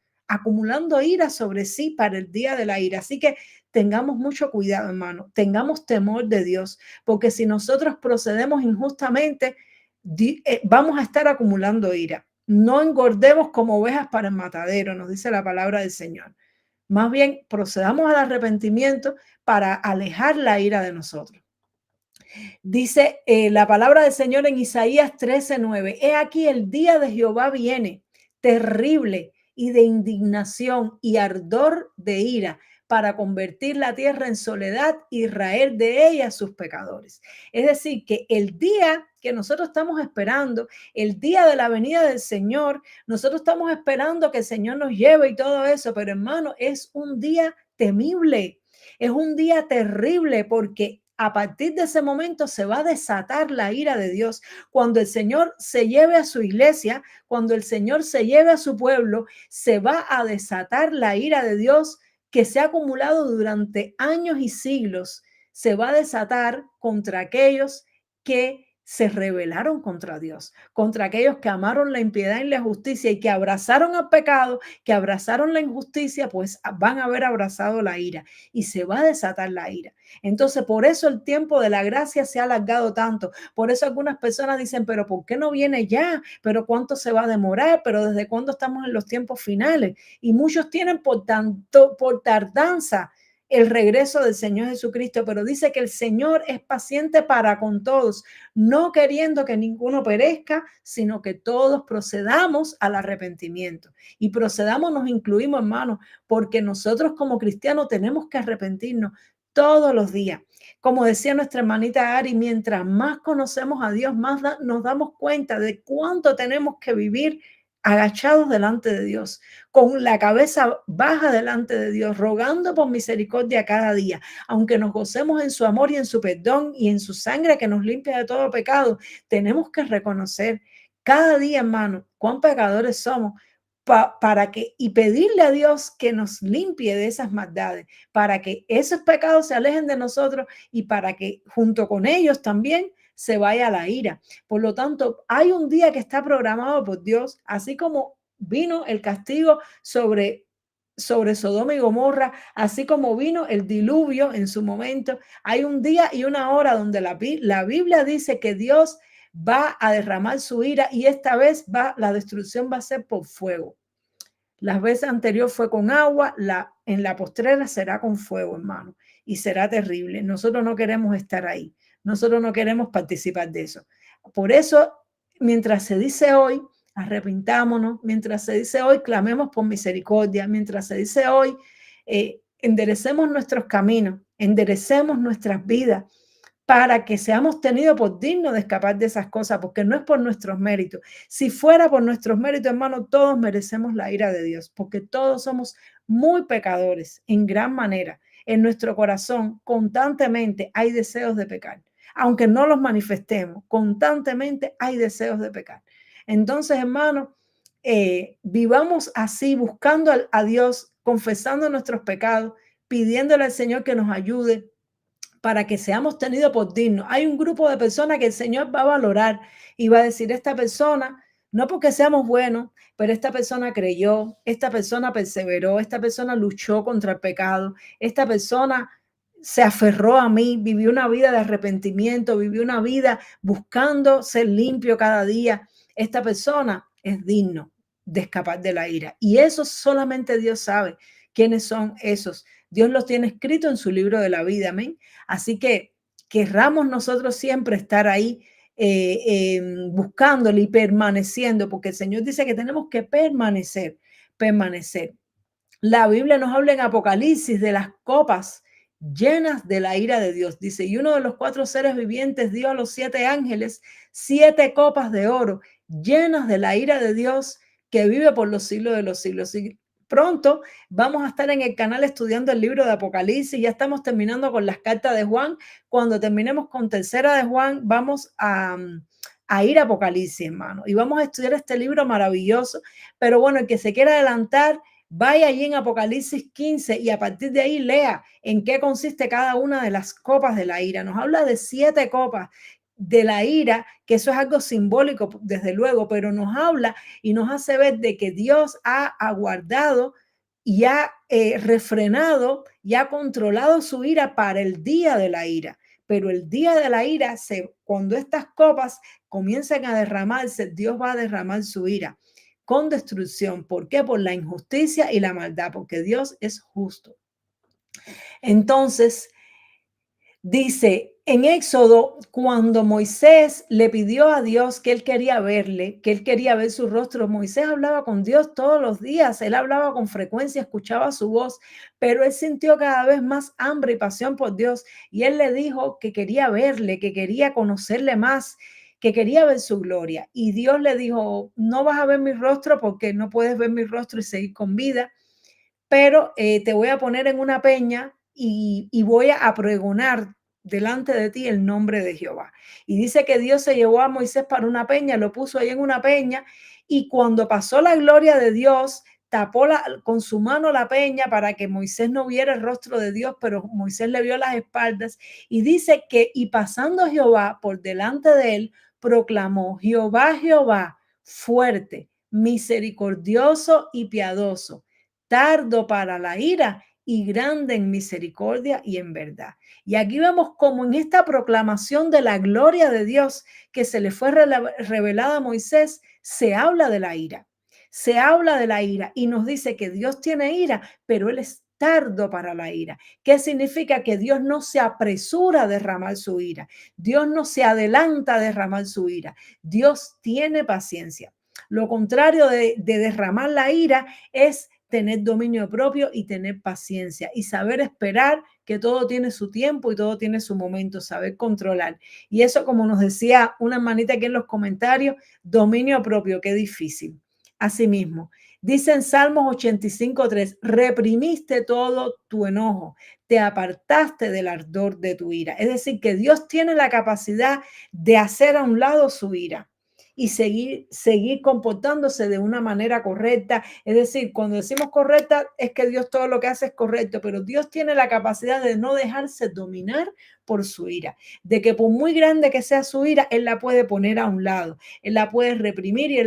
Speaker 1: sobre sí para el día de la ira. Así que tengamos mucho cuidado, hermano, tengamos temor de Dios, porque si nosotros procedemos injustamente, vamos a estar acumulando ira. No engordemos como ovejas para el matadero, nos dice la palabra del Señor. Más bien, procedamos al arrepentimiento para alejar la ira de nosotros. Dice la palabra del Señor en Isaías 13:9. He aquí el día de Jehová viene, terrible y de indignación y ardor de ira, para convertir la tierra en soledad y raer de ella sus pecadores. Es decir, que el día que nosotros estamos esperando, el día de la venida del Señor, nosotros estamos esperando que el Señor nos lleve y todo eso, pero hermano, es un día temible, es un día terrible, porque a partir de ese momento se va a desatar la ira de Dios. Cuando el Señor se lleve a su iglesia, cuando el Señor se lleve a su pueblo, se va a desatar la ira de Dios que se ha acumulado durante años y siglos. Se va a desatar contra aquellos que se rebelaron contra Dios, contra aquellos que amaron la impiedad y la justicia y que abrazaron al pecado, que abrazaron la injusticia, pues van a haber abrazado la ira y se va a desatar la ira. Entonces, por eso el tiempo de la gracia se ha alargado tanto. Por eso algunas personas dicen, pero ¿por qué no viene ya? ¿Pero cuánto se va a demorar? ¿Pero desde cuándo estamos en los tiempos finales? Y muchos tienen por tardanza el regreso del Señor Jesucristo, pero dice que el Señor es paciente para con todos, no queriendo que ninguno perezca, sino que todos procedamos al arrepentimiento. Y procedamos, nos incluimos, hermanos, porque nosotros como cristianos tenemos que arrepentirnos todos los días. Como decía nuestra hermanita Ari, mientras más conocemos a Dios, más nos damos cuenta de cuánto tenemos que vivir agachados delante de Dios, con la cabeza baja delante de Dios, rogando por misericordia cada día, aunque nos gocemos en su amor y en su perdón y en su sangre que nos limpia de todo pecado. Tenemos que reconocer cada día, hermano, cuán pecadores somos para que y pedirle a Dios que nos limpie de esas maldades, para que esos pecados se alejen de nosotros y para que junto con ellos también se vaya la ira. Por lo tanto, hay un día que está programado por Dios, así como vino el castigo sobre Sodoma y Gomorra, así como vino el diluvio en su momento. Hay un día y una hora donde la Biblia dice que Dios va a derramar su ira y esta vez la destrucción va a ser por fuego. Las veces anteriores fue con agua, en la postrera será con fuego, hermano, y será terrible. Nosotros no queremos estar ahí. Nosotros no queremos participar de eso. Por eso, mientras se dice hoy, arrepintámonos, mientras se dice hoy, clamemos por misericordia, mientras se dice hoy, enderecemos nuestros caminos, enderecemos nuestras vidas para que seamos tenidos por dignos de escapar de esas cosas, porque no es por nuestros méritos. Si fuera por nuestros méritos, hermano, todos merecemos la ira de Dios, porque todos somos muy pecadores en gran manera. En nuestro corazón constantemente hay deseos de pecar. Aunque no los manifestemos, constantemente hay deseos de pecar. Entonces, hermano, vivamos así, buscando a Dios, confesando nuestros pecados, pidiéndole al Señor que nos ayude para que seamos tenidos por dignos. Hay un grupo de personas que el Señor va a valorar y va a decir, esta persona, no porque seamos buenos, pero esta persona creyó, esta persona perseveró, esta persona luchó contra el pecado, esta persona se aferró a mí, vivió una vida de arrepentimiento, vivió una vida buscando ser limpio cada día. Esta persona es digno de escapar de la ira. Y eso solamente Dios sabe quiénes son esos. Dios los tiene escrito en su libro de la vida, amén. Así que querramos nosotros siempre estar ahí buscándole y permaneciendo, porque el Señor dice que tenemos que permanecer. La Biblia nos habla en Apocalipsis de las copas llenas de la ira de Dios. Dice, y uno de los 4 seres vivientes dio a los 7 ángeles 7 copas de oro llenas de la ira de Dios que vive por los siglos de los siglos. Y pronto vamos a estar en el canal estudiando el libro de Apocalipsis. Ya estamos terminando con las cartas de Juan. Cuando terminemos con tercera de Juan, vamos a ir a Apocalipsis, hermano. Y vamos a estudiar este libro maravilloso. Pero bueno, el que se quiera adelantar, vaya allí en Apocalipsis 15 y a partir de ahí lea en qué consiste cada una de las copas de la ira. Nos habla de 7 copas de la ira, que eso es algo simbólico, desde luego, pero nos habla y nos hace ver de que Dios ha aguardado y ha refrenado y ha controlado su ira para el día de la ira. Pero el día de la ira, cuando estas copas comiencen a derramarse, Dios va a derramar su ira con destrucción. ¿Por qué? Por la injusticia y la maldad, porque Dios es justo. Entonces, dice en Éxodo, cuando Moisés le pidió a Dios que él quería verle, que él quería ver su rostro, Moisés hablaba con Dios todos los días, él hablaba con frecuencia, escuchaba su voz, pero él sintió cada vez más hambre y pasión por Dios y él le dijo que quería verle, que quería conocerle más, que quería ver su gloria. Y Dios le dijo, no vas a ver mi rostro porque no puedes ver mi rostro y seguir con vida, pero te voy a poner en una peña y voy a pregonar delante de ti el nombre de Jehová. Y dice que Dios se llevó a Moisés para una peña, lo puso ahí en una peña, y cuando pasó la gloria de Dios, tapó con su mano la peña para que Moisés no viera el rostro de Dios, pero Moisés le vio las espaldas. Y dice que, y pasando Jehová por delante de él, proclamó: Jehová, Jehová, fuerte, misericordioso y piadoso, tardo para la ira y grande en misericordia y en verdad. Y aquí vemos como en esta proclamación de la gloria de Dios que se le fue revelada a Moisés, se habla de la ira. Se habla de la ira y nos dice que Dios tiene ira, pero Él es tardo para la ira. ¿Qué significa? Que Dios no se apresura a derramar su ira. Dios no se adelanta a derramar su ira. Dios tiene paciencia. Lo contrario de derramar la ira es tener dominio propio y tener paciencia y saber esperar que todo tiene su tiempo y todo tiene su momento, saber controlar. Y eso, como nos decía una hermanita aquí en los comentarios, dominio propio, qué difícil. Asimismo, dice en Salmos 85:3, reprimiste todo tu enojo, te apartaste del ardor de tu ira. Es decir, que Dios tiene la capacidad de hacer a un lado su ira y seguir comportándose de una manera correcta. Es decir, cuando decimos correcta, es que Dios todo lo que hace es correcto, pero Dios tiene la capacidad de no dejarse dominar por su ira, de que por muy grande que sea su ira, Él la puede poner a un lado, Él la puede reprimir y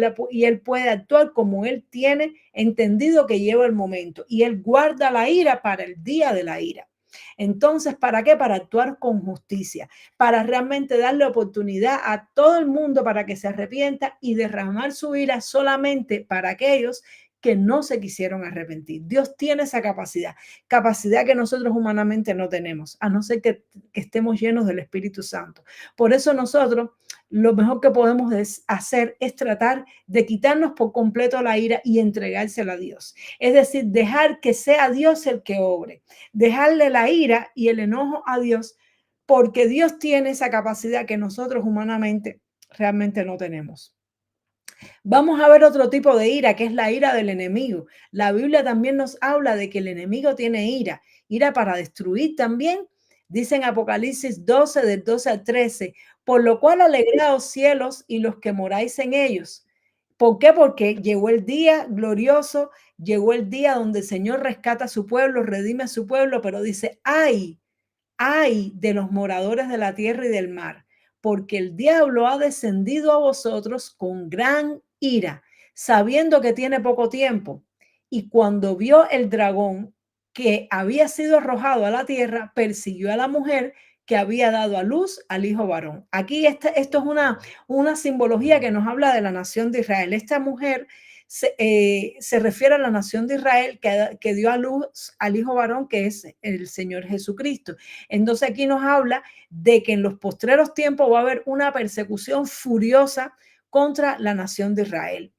Speaker 1: Él puede actuar como Él tiene entendido que lleva el momento, y Él guarda la ira para el día de la ira. Entonces, ¿para qué? Para actuar con justicia, para realmente darle oportunidad a todo el mundo para que se arrepienta y derramar su ira solamente para aquellos que no se quisieron arrepentir. Dios tiene esa capacidad que nosotros humanamente no tenemos, a no ser que estemos llenos del Espíritu Santo. Por eso nosotros lo mejor que podemos hacer es tratar de quitarnos por completo la ira y entregársela a Dios. Es decir, dejar que sea Dios el que obre, dejarle la ira y el enojo a Dios, porque Dios tiene esa capacidad que nosotros humanamente realmente no tenemos. Vamos a ver otro tipo de ira, que es la ira del enemigo. La Biblia también nos habla de que el enemigo tiene ira para destruir también. Dice en Apocalipsis 12, del 12 al 13, por lo cual alegraos cielos y los que moráis en ellos. ¿Por qué? Porque llegó el día glorioso, llegó el día donde el Señor rescata a su pueblo, redime a su pueblo, pero dice, ay de los moradores de la tierra y del mar, porque el diablo ha descendido a vosotros con gran ira, sabiendo que tiene poco tiempo. Y cuando vio el dragón que había sido arrojado a la tierra, persiguió a la mujer que había dado a luz al hijo varón. Aquí esto es una simbología que nos habla de la nación de Israel. Esta mujer se refiere a la nación de Israel que dio a luz al hijo varón, que es el Señor Jesucristo. Entonces aquí nos habla de que en los postreros tiempos va a haber una persecución furiosa contra la nación de Israel.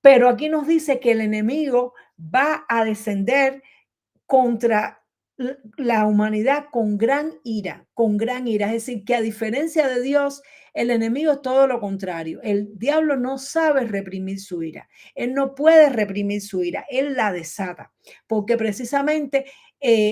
Speaker 1: Pero aquí nos dice que el enemigo va a descender contra la humanidad con gran ira, Es decir, que a diferencia de Dios, el enemigo es todo lo contrario. El diablo no sabe reprimir su ira. Él no puede reprimir su ira. Él la desata. Porque precisamente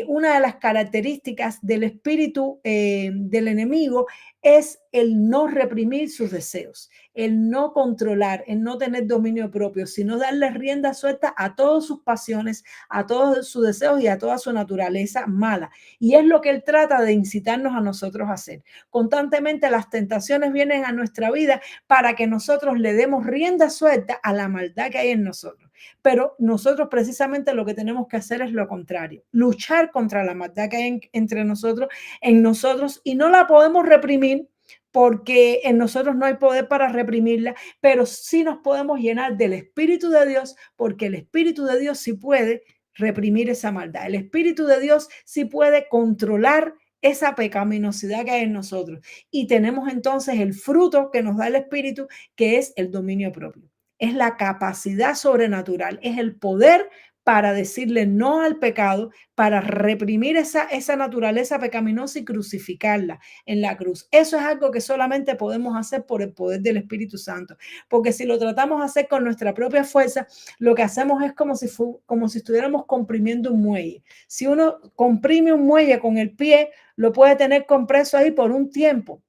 Speaker 1: una de las características del espíritu del enemigo es el no reprimir sus deseos, el no controlar, el no tener dominio propio, sino darle rienda suelta a todas sus pasiones, a todos sus deseos y a toda su naturaleza mala. Y es lo que él trata de incitarnos a nosotros a hacer. Constantemente las tentaciones vienen a nuestra vida para que nosotros le demos rienda suelta a la maldad que hay en nosotros. Pero nosotros precisamente lo que tenemos que hacer es lo contrario, luchar contra la maldad que hay entre nosotros, en nosotros, y no la podemos reprimir porque en nosotros no hay poder para reprimirla, pero sí nos podemos llenar del Espíritu de Dios, porque el Espíritu de Dios sí puede reprimir esa maldad. El Espíritu de Dios sí puede controlar esa pecaminosidad que hay en nosotros. Y tenemos entonces el fruto que nos da el Espíritu, que es el dominio propio. Es la capacidad sobrenatural, es el poder para decirle no al pecado, para reprimir esa naturaleza pecaminosa y crucificarla en la cruz. Eso es algo que solamente podemos hacer por el poder del Espíritu Santo, porque si lo tratamos de hacer con nuestra propia fuerza, lo que hacemos es como si estuviéramos comprimiendo un muelle. Si uno comprime un muelle con el pie, lo puede tener compreso ahí por un tiempo,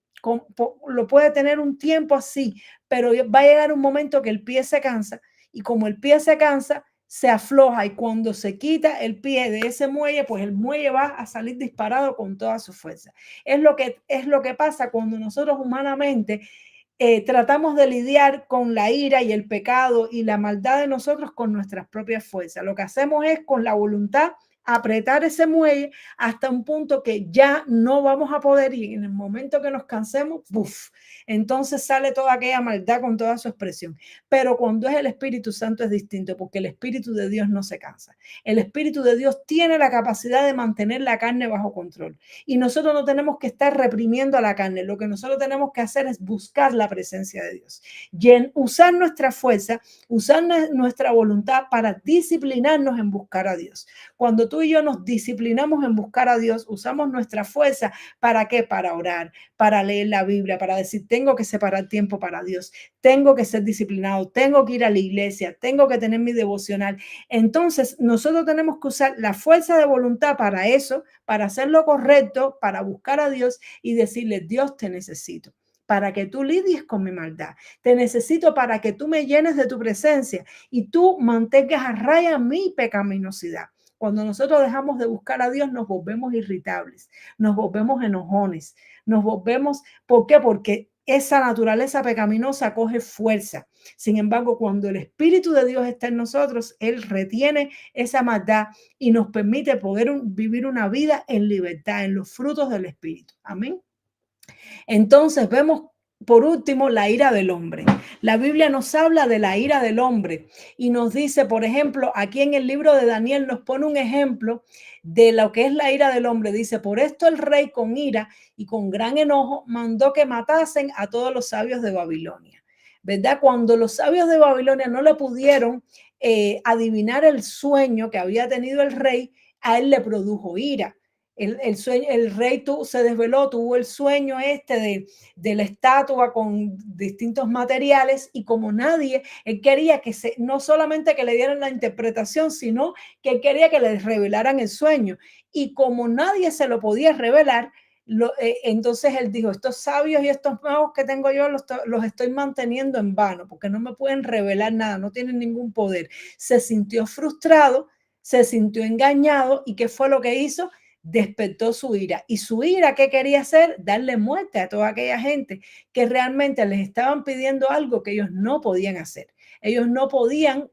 Speaker 1: lo puede tener un tiempo así, pero va a llegar un momento que el pie se cansa, y como el pie se cansa, se afloja y cuando se quita el pie de ese muelle, pues el muelle va a salir disparado con toda su fuerza. Es lo que pasa cuando nosotros humanamente tratamos de lidiar con la ira y el pecado y la maldad de nosotros con nuestras propias fuerzas. Lo que hacemos es con la voluntad apretar ese muelle hasta un punto que ya no vamos a poder, y en el momento que nos cansemos, ¡buf!, entonces sale toda aquella maldad con toda su expresión. Pero cuando es el Espíritu Santo es distinto, porque el Espíritu de Dios no se cansa. El Espíritu de Dios tiene la capacidad de mantener la carne bajo control, y nosotros no tenemos que estar reprimiendo a la carne. Lo que nosotros tenemos que hacer es buscar la presencia de Dios, usar nuestra fuerza, usar nuestra voluntad para disciplinarnos en buscar a Dios. Cuando tú y yo nos disciplinamos en buscar a Dios, usamos nuestra fuerza, ¿para qué? Para orar, para leer la Biblia, para decir, tengo que separar tiempo para Dios, tengo que ser disciplinado, tengo que ir a la iglesia, tengo que tener mi devocional. Entonces, nosotros tenemos que usar la fuerza de voluntad para eso, para hacer lo correcto, para buscar a Dios y decirle, Dios, te necesito para que tú lidies con mi maldad. Te necesito para que tú me llenes de tu presencia y tú mantengas a raya mi pecaminosidad. Cuando nosotros dejamos de buscar a Dios, nos volvemos irritables, nos volvemos enojones, nos volvemos, ¿por qué? Porque esa naturaleza pecaminosa coge fuerza. Sin embargo, cuando el Espíritu de Dios está en nosotros, Él retiene esa maldad y nos permite poder vivir una vida en libertad, en los frutos del Espíritu. Amén. Entonces vemos por último la ira del hombre. La Biblia nos habla de la ira del hombre y nos dice, por ejemplo, aquí en el libro de Daniel nos pone un ejemplo de lo que es la ira del hombre. Dice, por esto el rey con ira y con gran enojo mandó que matasen a todos los sabios de Babilonia. ¿Verdad? Cuando los sabios de Babilonia no le pudieron adivinar el sueño que había tenido el rey, a él le produjo ira. El rey se desveló, tuvo el sueño de la estatua con distintos materiales y como nadie, él quería que no solamente que le dieran la interpretación, sino que él quería que le revelaran el sueño. Y como nadie se lo podía revelar, entonces él dijo, estos sabios y estos magos que tengo yo los estoy manteniendo en vano porque no me pueden revelar nada, no tienen ningún poder. Se sintió frustrado, se sintió engañado y ¿qué fue lo que hizo? Despertó su ira. ¿Y su ira qué quería hacer? Darle muerte a toda aquella gente que realmente les estaban pidiendo algo que ellos no podían hacer. Ellos no podían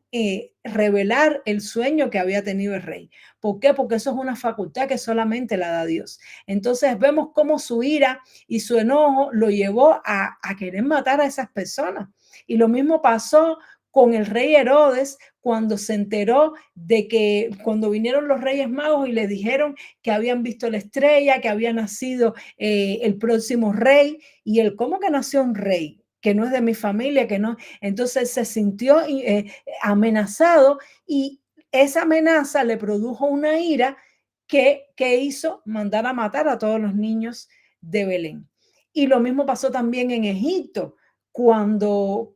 Speaker 1: revelar el sueño que había tenido el rey. ¿Por qué? Porque eso es una facultad que solamente la da Dios. Entonces vemos cómo su ira y su enojo lo llevó a querer matar a esas personas. Y lo mismo pasó con el rey Herodes cuando se enteró de que cuando vinieron los Reyes Magos y les dijeron que habían visto la estrella, que había nacido el próximo rey, y él, ¿cómo que nació un rey? Que no es de mi familia, que no. Entonces se sintió amenazado y esa amenaza le produjo una ira que hizo mandar a matar a todos los niños de Belén. Y lo mismo pasó también en Egipto. Cuando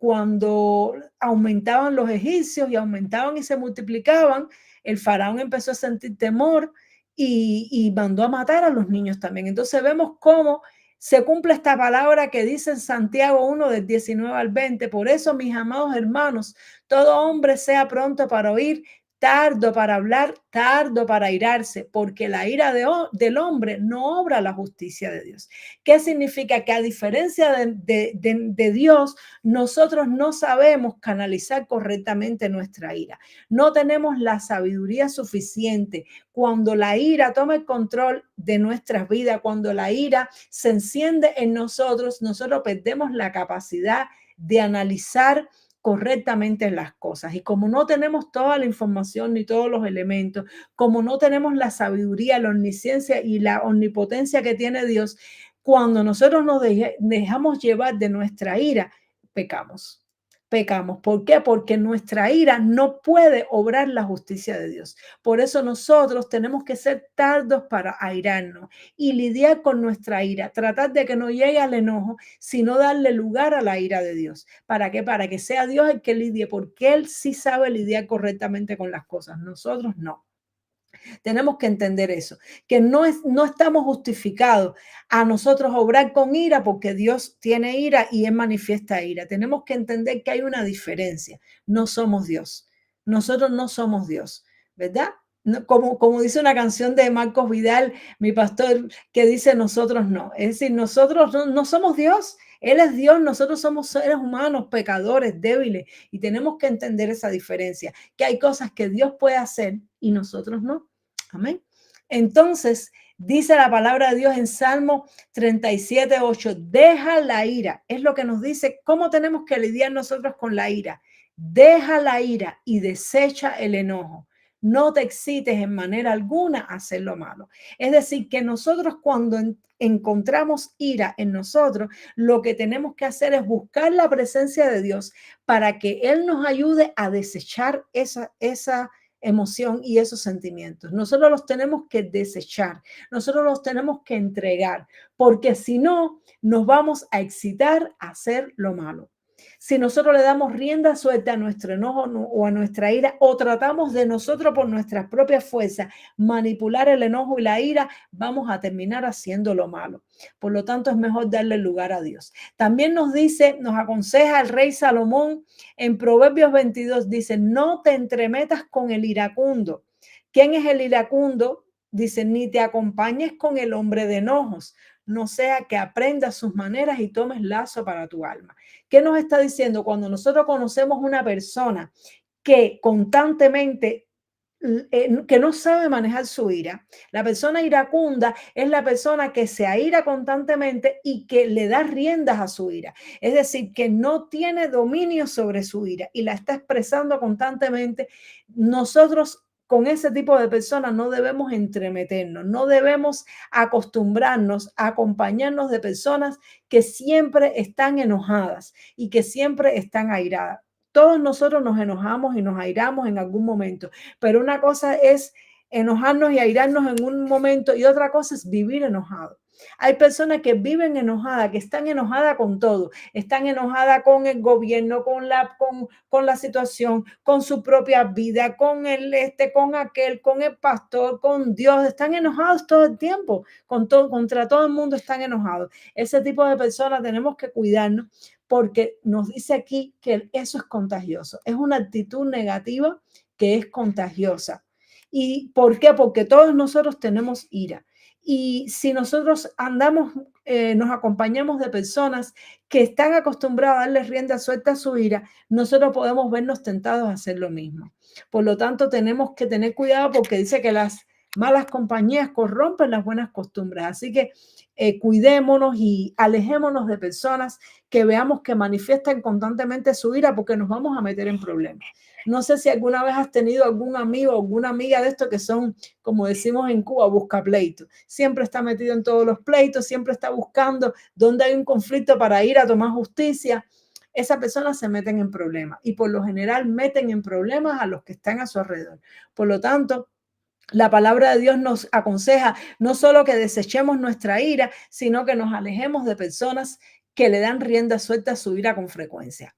Speaker 1: aumentaban los egipcios y aumentaban y se multiplicaban, el faraón empezó a sentir temor y mandó a matar a los niños también. Entonces vemos cómo se cumple esta palabra que dice en Santiago 1 del 19 al 20. Por eso, mis amados hermanos, todo hombre sea pronto para oír, tardo para hablar, tardo para airarse, porque la ira del hombre no obra la justicia de Dios. ¿Qué significa? Que a diferencia de Dios, nosotros no sabemos canalizar correctamente nuestra ira. No tenemos la sabiduría suficiente. Cuando la ira toma el control de nuestras vidas, cuando la ira se enciende en nosotros, nosotros perdemos la capacidad de analizar correctamente las cosas. Y como no tenemos toda la información ni todos los elementos, como no tenemos la sabiduría, la omnisciencia y la omnipotencia que tiene Dios, cuando nosotros nos dejamos llevar de nuestra ira, pecamos. Pecamos. ¿Por qué? Porque nuestra ira no puede obrar la justicia de Dios. Por eso nosotros tenemos que ser tardos para airarnos y lidiar con nuestra ira. Tratar de que no llegue al enojo, sino darle lugar a la ira de Dios. ¿Para qué? Para que sea Dios el que lidie, porque Él sí sabe lidiar correctamente con las cosas. Nosotros no. Tenemos que entender eso, que no estamos justificados a nosotros obrar con ira porque Dios tiene ira y Él manifiesta ira. Tenemos que entender que hay una diferencia. No somos Dios. Nosotros no somos Dios, ¿verdad? Como dice una canción de Marcos Vidal, mi pastor, que dice nosotros no. Es decir, nosotros no somos Dios. Él es Dios, nosotros somos seres humanos, pecadores, débiles, y tenemos que entender esa diferencia, que hay cosas que Dios puede hacer y nosotros no. Amén. Entonces, dice la palabra de Dios en Salmo 37:8, deja la ira. Es lo que nos dice cómo tenemos que lidiar nosotros con la ira. Deja la ira y desecha el enojo. No te excites en manera alguna a hacer lo malo. Es decir, que nosotros cuando encontramos ira en nosotros, lo que tenemos que hacer es buscar la presencia de Dios para que Él nos ayude a desechar esa emoción y esos sentimientos. Nosotros los tenemos que desechar, nosotros los tenemos que entregar, porque si no, nos vamos a excitar a hacer lo malo. Si nosotros le damos rienda suelta a nuestro enojo o a nuestra ira, o tratamos de nosotros por nuestras propias fuerzas manipular el enojo y la ira, vamos a terminar haciendo lo malo. Por lo tanto, es mejor darle lugar a Dios. También nos aconseja el rey Salomón en Proverbios 22, dice, no te entremetas con el iracundo. ¿Quién es el iracundo? Dice, ni te acompañes con el hombre de enojos, no sea que aprendas sus maneras y tomes lazo para tu alma. ¿Qué nos está diciendo? Cuando nosotros conocemos una persona que constantemente, que no sabe manejar su ira, la persona iracunda es la persona que se aira constantemente y que le da riendas a su ira. Es decir, que no tiene dominio sobre su ira y la está expresando constantemente. Nosotros con ese tipo de personas no debemos entremeternos, no debemos acostumbrarnos a acompañarnos de personas que siempre están enojadas y que siempre están airadas. Todos nosotros nos enojamos y nos airamos en algún momento, pero una cosa es enojarnos y airarnos en un momento y otra cosa es vivir enojado. Hay personas que viven enojadas, que están enojadas con todo, están enojadas con el gobierno, con la situación, con su propia vida, con con aquel, con el pastor, con Dios. Están enojados todo el tiempo, contra todo el mundo están enojados. Ese tipo de personas tenemos que cuidarnos porque nos dice aquí que eso es contagioso. Es una actitud negativa que es contagiosa. ¿Y por qué? Porque todos nosotros tenemos ira. Y si nosotros nos acompañamos de personas que están acostumbradas a darle rienda suelta a su ira, nosotros podemos vernos tentados a hacer lo mismo. Por lo tanto, tenemos que tener cuidado porque dice que las malas compañías corrompen las buenas costumbres. Así que cuidémonos y alejémonos de personas que veamos que manifiestan constantemente su ira porque nos vamos a meter en problemas. No sé si alguna vez has tenido algún amigo o alguna amiga de estos que son, como decimos en Cuba, busca pleitos. Siempre está metido en todos los pleitos, siempre está buscando dónde hay un conflicto para ir a tomar justicia. Esas personas se meten en problemas y por lo general meten en problemas a los que están a su alrededor. Por lo tanto, la palabra de Dios nos aconseja no solo que desechemos nuestra ira, sino que nos alejemos de personas que le dan rienda suelta a su ira con frecuencia.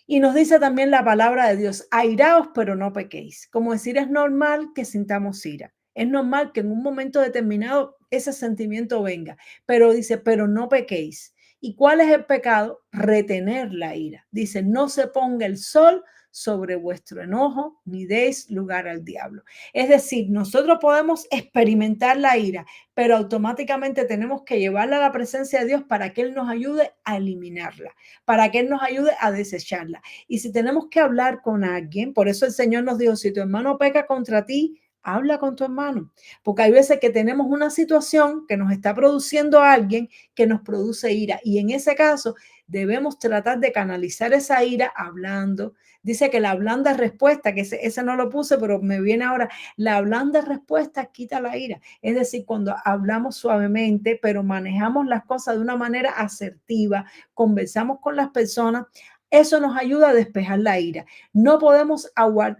Speaker 1: Y nos dice también la palabra de Dios, airaos pero no pequéis. Como decir, es normal que sintamos ira. Es normal que en un momento determinado ese sentimiento venga, pero dice, pero no pequéis. ¿Y cuál es el pecado? Retener la ira. Dice, no se ponga el sol sobre vuestro enojo, ni deis lugar al diablo. Es decir, nosotros podemos experimentar la ira, pero automáticamente tenemos que llevarla a la presencia de Dios para que Él nos ayude a eliminarla, para que Él nos ayude a desecharla. Y si tenemos que hablar con alguien, por eso el Señor nos dijo, si tu hermano peca contra ti, habla con tu hermano, porque hay veces que tenemos una situación que nos está produciendo a alguien que nos produce ira y en ese caso debemos tratar de canalizar esa ira hablando. Dice que la blanda respuesta, que ese no lo puse, pero me viene ahora, la blanda respuesta quita la ira. Es decir, cuando hablamos suavemente, pero manejamos las cosas de una manera asertiva, conversamos con las personas, eso nos ayuda a despejar la ira. No podemos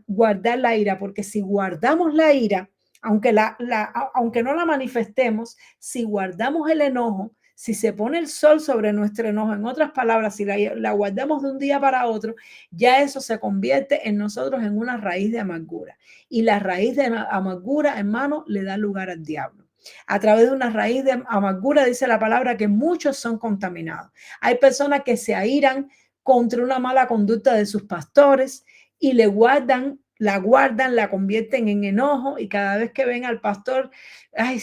Speaker 1: guardar la ira, porque si guardamos la ira, aunque no la manifestemos, si guardamos el enojo, si se pone el sol sobre nuestro enojo, en otras palabras, si la guardamos de un día para otro, ya eso se convierte en nosotros en una raíz de amargura. Y la raíz de amargura, hermano, le da lugar al diablo. A través de una raíz de amargura dice la palabra que muchos son contaminados. Hay personas que se airan contra una mala conducta de sus pastores y la guardan, la convierten en enojo, y cada vez que ven al pastor, ay,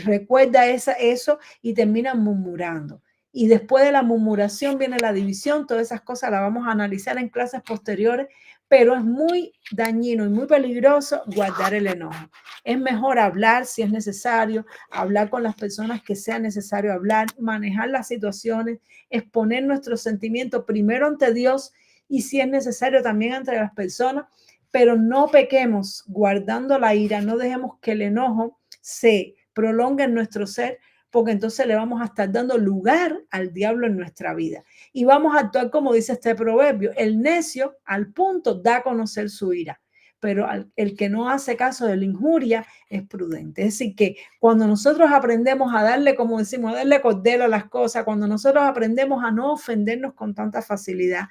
Speaker 1: recuerda eso y terminan murmurando. Y después de la murmuración viene la división. Todas esas cosas las vamos a analizar en clases posteriores, pero es muy dañino y muy peligroso guardar el enojo. Es mejor hablar si es necesario, hablar con las personas que sea necesario hablar, manejar las situaciones, exponer nuestros sentimientos primero ante Dios y si es necesario también entre las personas, pero no pequemos guardando la ira, no dejemos que el enojo se prolongue en nuestro ser, porque entonces le vamos a estar dando lugar al diablo en nuestra vida. Y vamos a actuar como dice este proverbio: el necio al punto da a conocer su ira, pero el que no hace caso de la injuria es prudente. Es decir, que cuando nosotros aprendemos a darle, como decimos, a darle cordero a las cosas, cuando nosotros aprendemos a no ofendernos con tanta facilidad,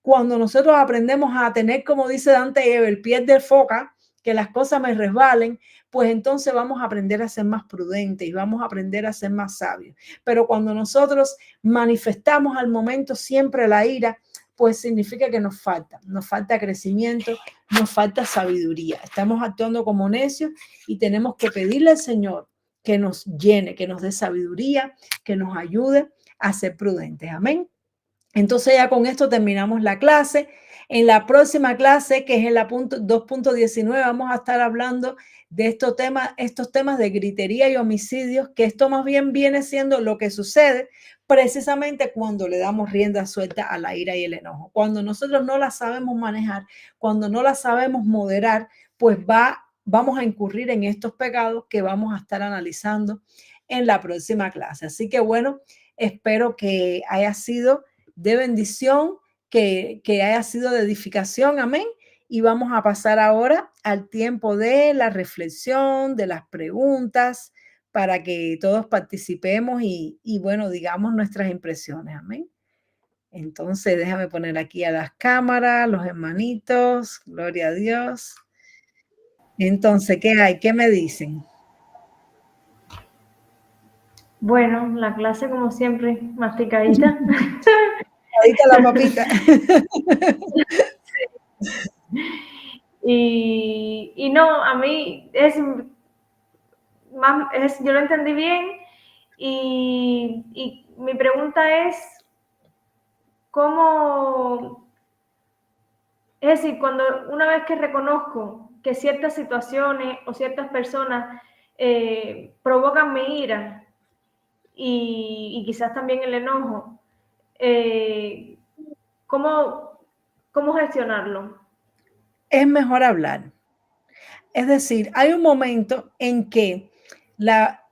Speaker 1: cuando nosotros aprendemos a tener, como dice Dante Ebel, piel de foca, que las cosas me resbalen, pues entonces vamos a aprender a ser más prudentes y vamos a aprender a ser más sabios. Pero cuando nosotros manifestamos al momento siempre la ira, pues significa que nos falta crecimiento, nos falta sabiduría. Estamos actuando como necios y tenemos que pedirle al Señor que nos llene, que nos dé sabiduría, que nos ayude a ser prudentes. Amén. Entonces ya con esto terminamos la clase. En la próxima clase, que es en la 2.19, vamos a estar hablando de estos temas de gritería y homicidios, que esto más bien viene siendo lo que sucede precisamente cuando le damos rienda suelta a la ira y el enojo. Cuando nosotros no la sabemos manejar, cuando no la sabemos moderar, pues vamos a incurrir en estos pecados que vamos a estar analizando en la próxima clase. Así que bueno, espero que haya sido de bendición, que haya sido de edificación. Amén. Y vamos a pasar ahora al tiempo de la reflexión, de las preguntas, para que todos participemos y bueno, digamos nuestras impresiones. Amén. Entonces, déjame poner aquí a las cámaras, los hermanitos. Gloria a Dios. Entonces, ¿qué hay? ¿Qué me dicen?
Speaker 2: Bueno, la clase como siempre, masticadita.
Speaker 1: Masticadita la papita.
Speaker 2: Y no, a mí yo lo entendí bien y mi pregunta es, ¿cómo? Es decir, una vez que reconozco que ciertas situaciones o ciertas personas provocan mi ira y quizás también el enojo, ¿cómo gestionarlo?
Speaker 1: Es mejor hablar. Es decir, hay un momento en que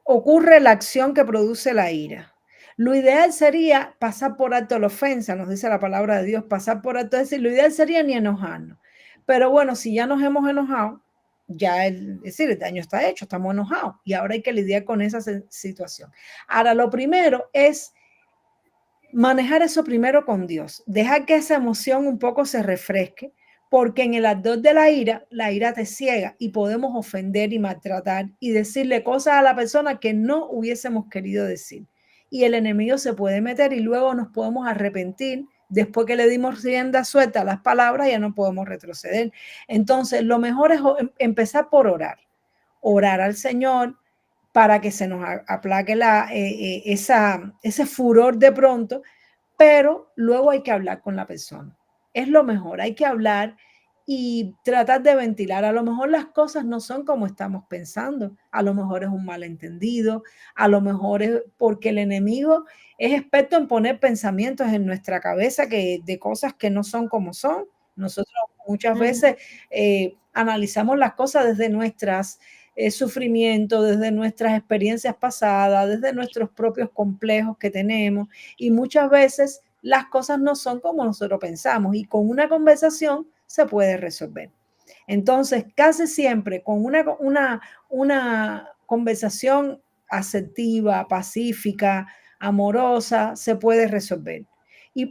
Speaker 1: ocurre la acción que produce la ira. Lo ideal sería pasar por alto la ofensa, nos dice la palabra de Dios, pasar por alto, es decir, lo ideal sería ni enojarnos. Pero bueno, si ya nos hemos enojado, ya el daño está hecho, estamos enojados y ahora hay que lidiar con esa situación. Ahora, lo primero es manejar eso primero con Dios, dejar que esa emoción un poco se refresque, porque en el ardor de la ira te ciega y podemos ofender y maltratar y decirle cosas a la persona que no hubiésemos querido decir. Y el enemigo se puede meter y luego nos podemos arrepentir. Después que le dimos rienda suelta a las palabras, ya no podemos retroceder. Entonces, lo mejor es empezar por orar al Señor para que se nos aplaque ese furor de pronto, pero luego hay que hablar con la persona. Es lo mejor, hay que hablar y tratar de ventilar. A lo mejor las cosas no son como estamos pensando, a lo mejor es un malentendido, a lo mejor es porque el enemigo es experto en poner pensamientos en nuestra cabeza de cosas que no son como son. Nosotros muchas veces analizamos las cosas desde nuestras sufrimientos, desde nuestras experiencias pasadas, desde nuestros propios complejos que tenemos, y muchas veces las cosas no son como nosotros pensamos y con una conversación se puede resolver. Entonces, casi siempre con una conversación asertiva, pacífica, amorosa, se puede resolver.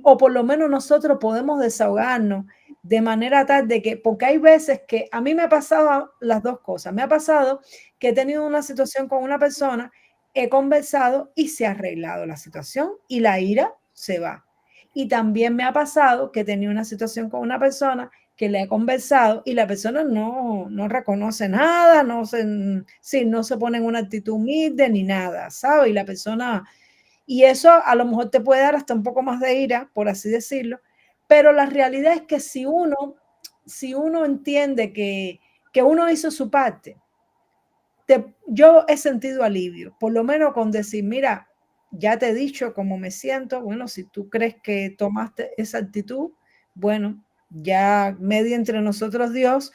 Speaker 1: O por lo menos nosotros podemos desahogarnos de manera tal de que, porque hay veces que a mí me ha pasado las dos cosas. Me ha pasado que he tenido una situación con una persona, he conversado y se ha arreglado la situación y la ira se va. Y también me ha pasado que he tenido una situación con una persona que le he conversado y la persona no reconoce nada, no se pone en una actitud humilde ni nada, ¿sabes? Y la persona, y eso a lo mejor te puede dar hasta un poco más de ira, por así decirlo, pero la realidad es que si uno entiende que uno hizo su parte, yo he sentido alivio, por lo menos con decir, mira, ya te he dicho cómo me siento, bueno, si tú crees que tomaste esa actitud, bueno, ya media entre nosotros Dios,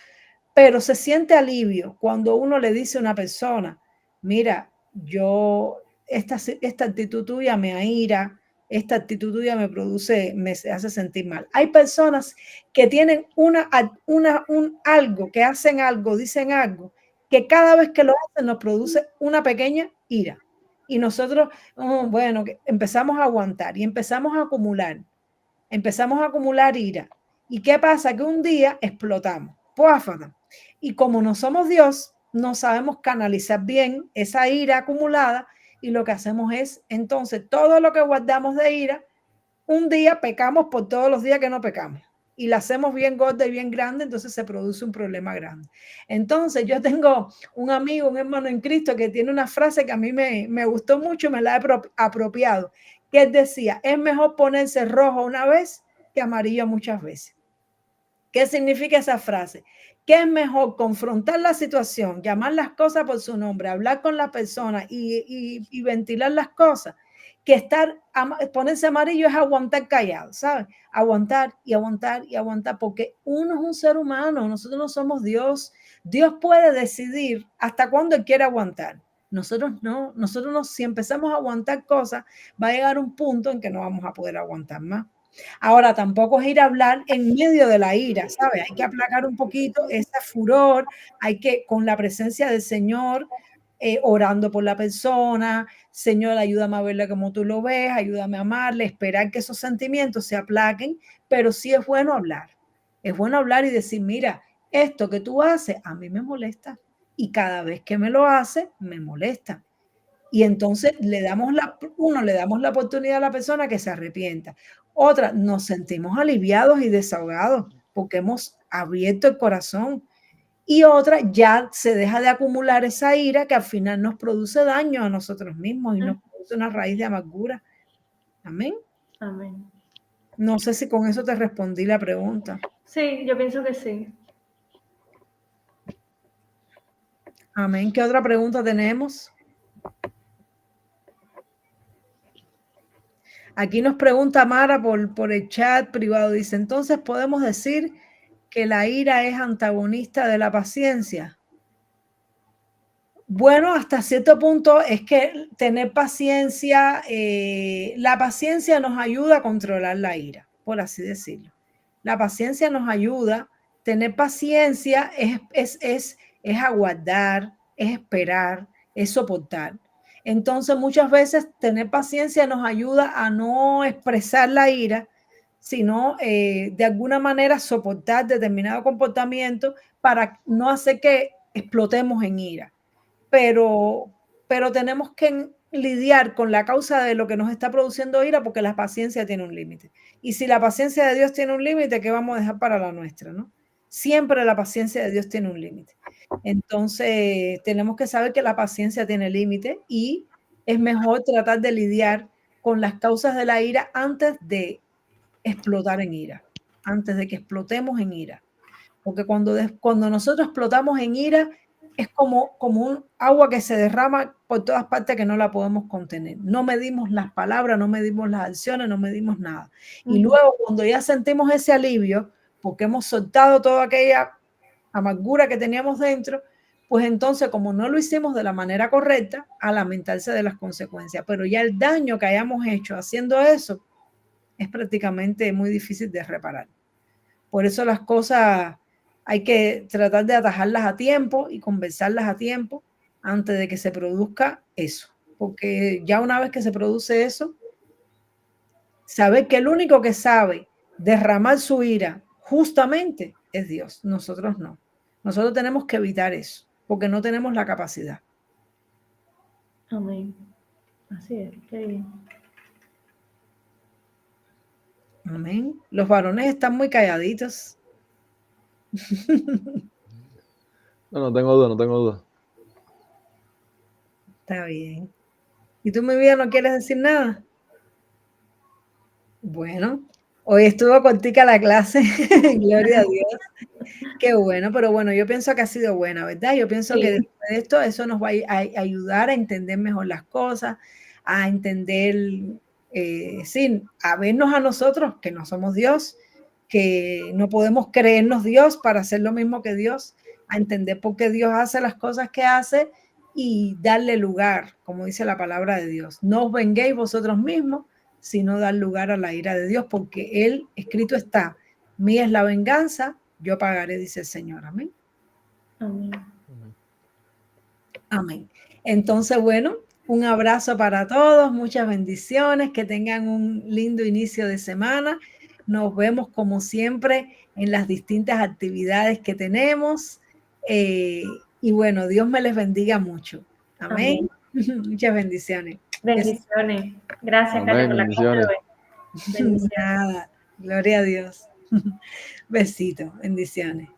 Speaker 1: pero se siente alivio cuando uno le dice a una persona, mira, esta actitud tuya me aira, esta actitud tuya me hace sentir mal. Hay personas que tienen algo, que hacen algo, dicen algo, que cada vez que lo hacen nos produce una pequeña ira. Y nosotros, bueno, empezamos a aguantar y empezamos a acumular ira. ¿Y qué pasa? Que un día explotamos. ¡Puáfata! Y como no somos Dios, no sabemos canalizar bien esa ira acumulada y lo que hacemos es, entonces, todo lo que guardamos de ira, un día pecamos por todos los días que no pecamos y la hacemos bien gorda y bien grande, entonces se produce un problema grande. Entonces yo tengo un amigo, un hermano en Cristo que tiene una frase que a mí me gustó mucho, me la he apropiado, que él decía, es mejor ponerse rojo una vez que amarillo muchas veces. ¿Qué significa esa frase? Que es mejor confrontar la situación, llamar las cosas por su nombre, hablar con la persona y ventilar las cosas, que ponerse amarillo es aguantar callado, ¿sabes? Aguantar y aguantar y aguantar, porque uno es un ser humano, nosotros no somos Dios. Dios puede decidir hasta cuándo Él quiere aguantar. Nosotros no, si empezamos a aguantar cosas, va a llegar un punto en que no vamos a poder aguantar más. Ahora, tampoco es ir a hablar en medio de la ira, ¿sabes? Hay que aplacar un poquito ese furor, hay que, con la presencia del Señor, orando por la persona, Señor, ayúdame a verle como tú lo ves, ayúdame a amarle, esperar que esos sentimientos se aplaquen, pero sí es bueno hablar. Es bueno hablar y decir, mira, esto que tú haces a mí me molesta y cada vez que me lo hace, me molesta. Y entonces le damos la oportunidad a la persona que se arrepienta. Otra, nos sentimos aliviados y desahogados porque hemos abierto el corazón. Y otra, ya se deja de acumular esa ira que al final nos produce daño a nosotros mismos y nos produce una raíz de amargura. Amén.
Speaker 2: Amén.
Speaker 1: No sé si con eso te respondí la pregunta.
Speaker 2: Sí, yo pienso que sí.
Speaker 1: Amén. ¿Qué otra pregunta tenemos? Aquí nos pregunta Mara por el chat privado. Dice, entonces podemos decir que la ira es antagonista de la paciencia. Bueno, hasta cierto punto es que tener paciencia, la paciencia nos ayuda a controlar la ira, por así decirlo. La paciencia nos ayuda, tener paciencia es aguardar, es esperar, es soportar. Entonces, muchas veces tener paciencia nos ayuda a no expresar la ira, sino de alguna manera soportar determinado comportamiento para no hacer que explotemos en ira. Pero tenemos que lidiar con la causa de lo que nos está produciendo ira porque la paciencia tiene un límite. Y si la paciencia de Dios tiene un límite, ¿qué vamos a dejar para la nuestra, no? Siempre la paciencia de Dios tiene un límite. Entonces, tenemos que saber que la paciencia tiene límite y es mejor tratar de lidiar con las causas de la ira antes de explotar en ira, antes de que explotemos en ira. Porque cuando nosotros explotamos en ira, es como un agua que se derrama por todas partes que no la podemos contener. No medimos las palabras, no medimos las acciones, no medimos nada. Y luego cuando ya sentimos ese alivio, porque hemos soltado toda aquella amargura que teníamos dentro, pues entonces como no lo hicimos de la manera correcta, a lamentarse de las consecuencias. Pero ya el daño que hayamos hecho haciendo eso es prácticamente muy difícil de reparar. Por eso las cosas hay que tratar de atajarlas a tiempo y conversarlas a tiempo antes de que se produzca eso. Porque ya una vez que se produce eso, saber que el único que sabe derramar su ira justamente es Dios, nosotros no. Nosotros tenemos que evitar eso, porque no tenemos la capacidad.
Speaker 2: Amén. Así es, qué bien.
Speaker 1: Amén. Los varones están muy calladitos.
Speaker 3: No tengo duda, no tengo duda.
Speaker 1: Está bien. ¿Y tú, mi vida, no quieres decir nada? Bueno, hoy estuvo cortica la clase, gloria a Dios. Qué bueno, pero bueno, yo pienso que ha sido buena, ¿verdad? Yo pienso que después de esto, eso nos va a ayudar a entender mejor las cosas, a entender, sí, a vernos a nosotros, que no somos Dios, que no podemos creernos Dios para hacer lo mismo que Dios, a entender por qué Dios hace las cosas que hace y darle lugar, como dice la palabra de Dios. No os venguéis vosotros mismos, sino dar lugar a la ira de Dios, porque Él, escrito está, mía es la venganza, yo pagaré, dice el Señor. Amén.
Speaker 2: Amén.
Speaker 1: Amén. Entonces, bueno, un abrazo para todos, muchas bendiciones, que tengan un lindo inicio de semana. Nos vemos como siempre en las distintas actividades que tenemos. Y bueno, Dios me les bendiga mucho. Amén. Muchas bendiciones.
Speaker 2: Bendiciones. Gracias,
Speaker 3: Amén,
Speaker 2: Katy, por la
Speaker 3: bendiciones.
Speaker 2: clase de hoy. Bendiciones.
Speaker 1: Nada, gloria a Dios. Besitos, bendiciones.